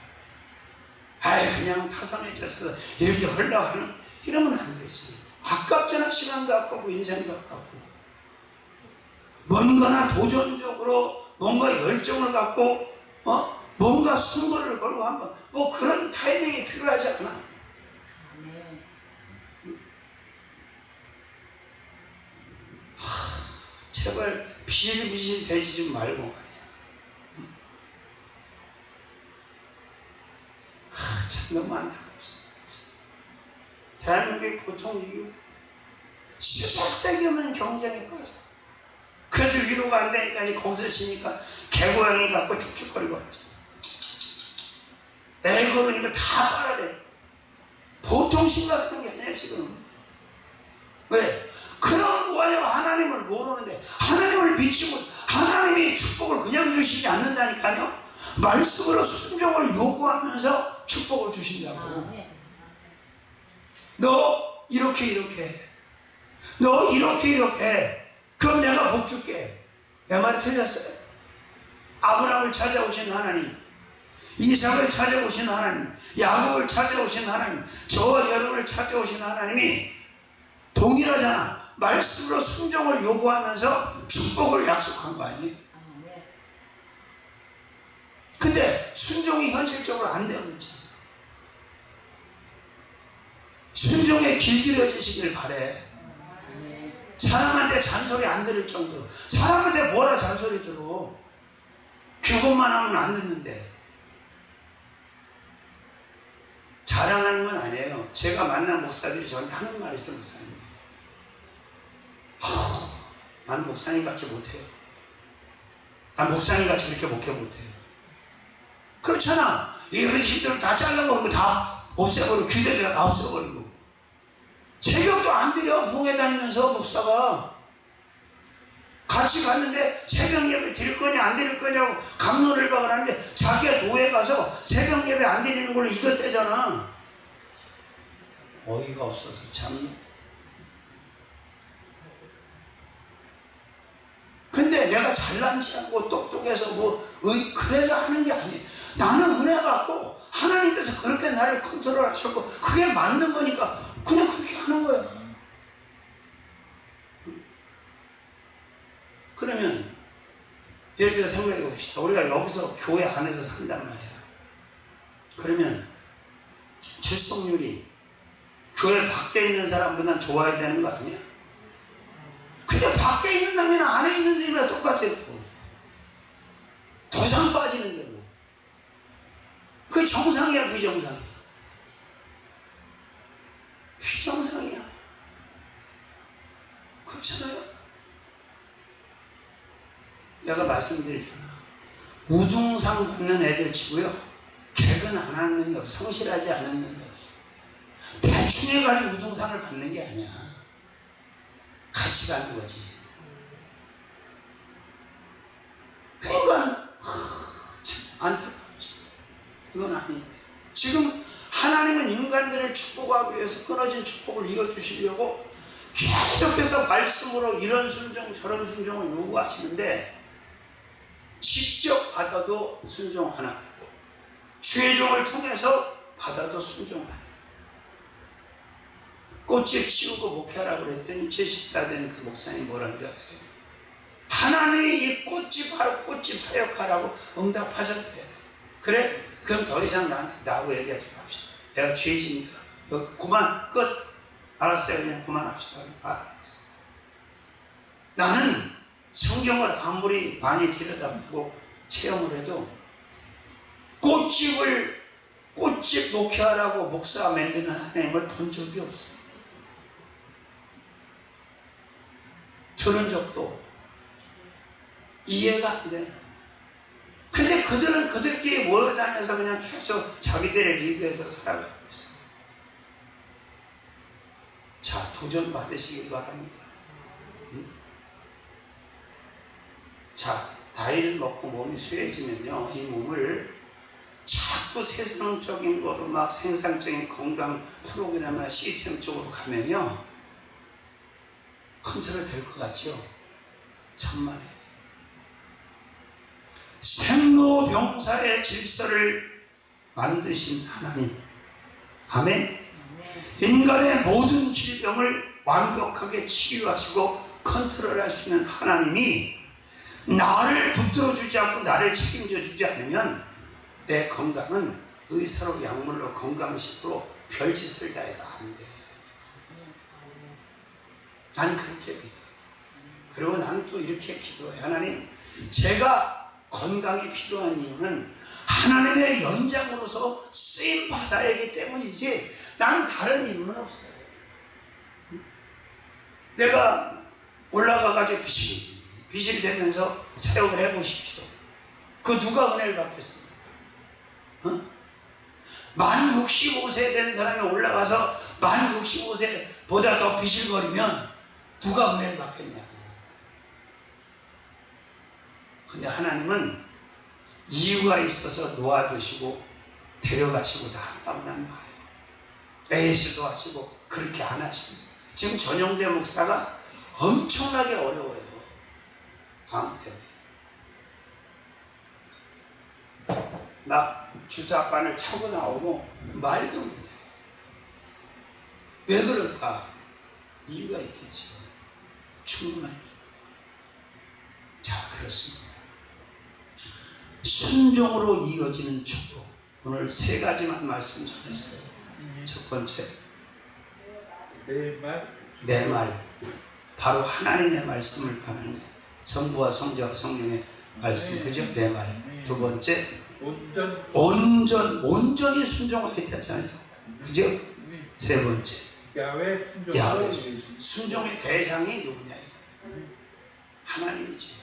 아이, 그냥 타선해져서 이렇게 흘러가는, 이러면 안 되지. 아깝잖아. 시간도 아깝고 인생도 아깝고. 뭔가나 도전적으로 뭔가 열정을 갖고 뭔가 승부를 걸고 한번 뭐 그런 타이밍이 필요하지 않아. 제발 비실비실 되지 좀 말고 말이야. 참 너무 안타깝습니다. 대한민국의 고통 이유, 쓰잘데기 없는 경쟁에 빠져. 그래서 위로가 안 되니까 거기서 치니까 개고양이 갖고 쭉쭉거리고 왔죠. 내 그러니까 다 빨아내. 보통 심각한 게 아니야 지금. 왜? 그런 모양 믿지 못, 하나님이 축복을 그냥 주시지 않는다니까요. 말씀으로 순종을 요구하면서 축복을 주신다고. 아멘. 너 이렇게 해. 너 이렇게 해. 그럼 내가 복 줄게. 내 말이 틀렸어요? 아브라함을 찾아오신 하나님, 이삭을 찾아오신 하나님, 야곱을 찾아오신 하나님, 저와 여러분을 찾아오신 하나님이 동일하잖아. 말씀으로 순종을 요구하면서 축복을 약속한 거 아니에요? 아멘. 근데 순종이 현실적으로 안 되고 있잖아. 순종에 길들여지시길 바래. 아멘. 사람한테 잔소리 안 들을 정도로. 사람한테 뭐라 잔소리 들어. 그것만 하면 안 듣는데. 자랑하는 건 아니에요. 제가 만난 목사들이 저한테 하는 말이 있어요. 목사님, 난 목사님 같이 못해요. 난 목사님 같이 그렇게 목회 못해요. 그렇잖아. 이런 힘들을 다 잘라버리고 다 없애버리고 기대를 다 없애버리고 새벽도 안 드려. 봉에 다니면서 목사가 같이 갔는데 새벽 예배 드릴 거냐 안 드릴 거냐고 갑론을 박을 하는데 자기가 노예 가서 새벽 예배 안 드리는 걸로 이겼대잖아. 어이가 없어서 참. 근데 내가 잘난지 않고 똑똑해서 그래서 하는 게 아니에요. 나는 은혜 받고 하나님께서 그렇게 나를 컨트롤 하셨고 그게 맞는 거니까 그냥 그렇게 하는 거야. 그러면 예를 들어 생각해 봅시다. 우리가 여기서 교회 안에서 산단 말이야. 그러면 출석률이 교회 밖에 있는 사람보다 좋아야 되는 거 아니야? 근데 밖에 있는 놈이나 안에 있는 놈이나 똑같아요. 도장 빠지는 데고. 그게 정상이야, 비정상이야? 비정상이야. 그렇잖아요? 내가 말씀드리잖아. 우등상 받는 애들 치고요. 개근 안 하는 놈이 없어. 성실하지 않은 놈이 없어. 대충 해가지고 우등상을 받는 게 아니야. 같이 가는 거지. 그러니까 참 안타깝지. 이건 아닌데. 지금 하나님은 인간들을 축복하기 위해서 끊어진 축복을 이어주시려고 계속해서 말씀으로 이런 순종 저런 순종을 요구하시는데 직접 받아도 순종 안 하고 주의 종을 통해서 받아도 순종 안 해요. 꽃집 치우고 목회하라고 그랬더니 70다 된 그 목사님이 뭐라는 줄 아세요? 하나님이 이 꽃집 하라고 꽃집 사역하라고 응답하셨대. 그래? 그럼 더 이상 나하고 얘기하지 맙시다. 내가 죄지니까 그만 끝. 알았어요. 그냥 그만합시다. 알았어. 나는 성경을 아무리 많이 들여다보고 체험을 해도 꽃집 목회하라고 목사 만드는 하나님을 본 적이 없어요. 들은 적도 없고 이해가 안 되는. 근데 그들은 그들끼리 모여 다녀서 그냥 계속 자기들의 리그에서 살아가고 있어요. 자, 도전 받으시길 바랍니다. 자, 나이를 먹고 몸이 쇠해지면요, 이 몸을 자꾸 세상적인 거로 막 생산적인 건강 프로그램이나 시스템 쪽으로 가면요, 컨트롤 될 것 같죠? 천만에. 생로병사의 질서를 만드신 하나님. 아멘. 인간의 모든 질병을 완벽하게 치유하시고 컨트롤할 수 있는 하나님이 나를 붙들어주지 않고 나를 책임져주지 않으면 내 건강은 의사로 약물로 건강식으로 별짓을 다 해도 안 돼. 난 그렇게 믿어요. 그리고 나는 또 이렇게 기도해. 하나님, 제가 건강이 필요한 이유는 하나님의 연장으로서 쓰임 받아야 하기 때문이지 난 다른 이유는 없어요. 내가 올라가가지고 비실이 되면서 사역을 해보십시오. 그 누가 은혜를 받겠습니까? 만 65세 된 사람이 올라가서 만 65세보다 더 비실거리면 누가 은혜를 받겠냐고. 근데 하나님은 이유가 있어서 놓아주시고 데려가시고 다 한다면 안 봐요. 애시도 하시고 그렇게 안 하십니다. 지금 전용대 목사가 엄청나게 어려워요. 마음 때문에. 막 주사바늘 차고 나오고 말도 못해요. 왜 그럴까? 이유가 있겠죠. 충분한 이유. 자, 그렇습니다. 순종으로 이어지는 축복. 오늘 세 가지만 말씀 전했어요. 첫 번째, 내 말. 바로 하나님의 말씀을 가는 성부와 성자와 성령의 말씀, 그죠? 내 말. 두 번째, 온전히 순종해야 되잖아요. 그죠? 세 번째, 야훼 순종. 순종의 대상이 누구냐? 하나님이죠.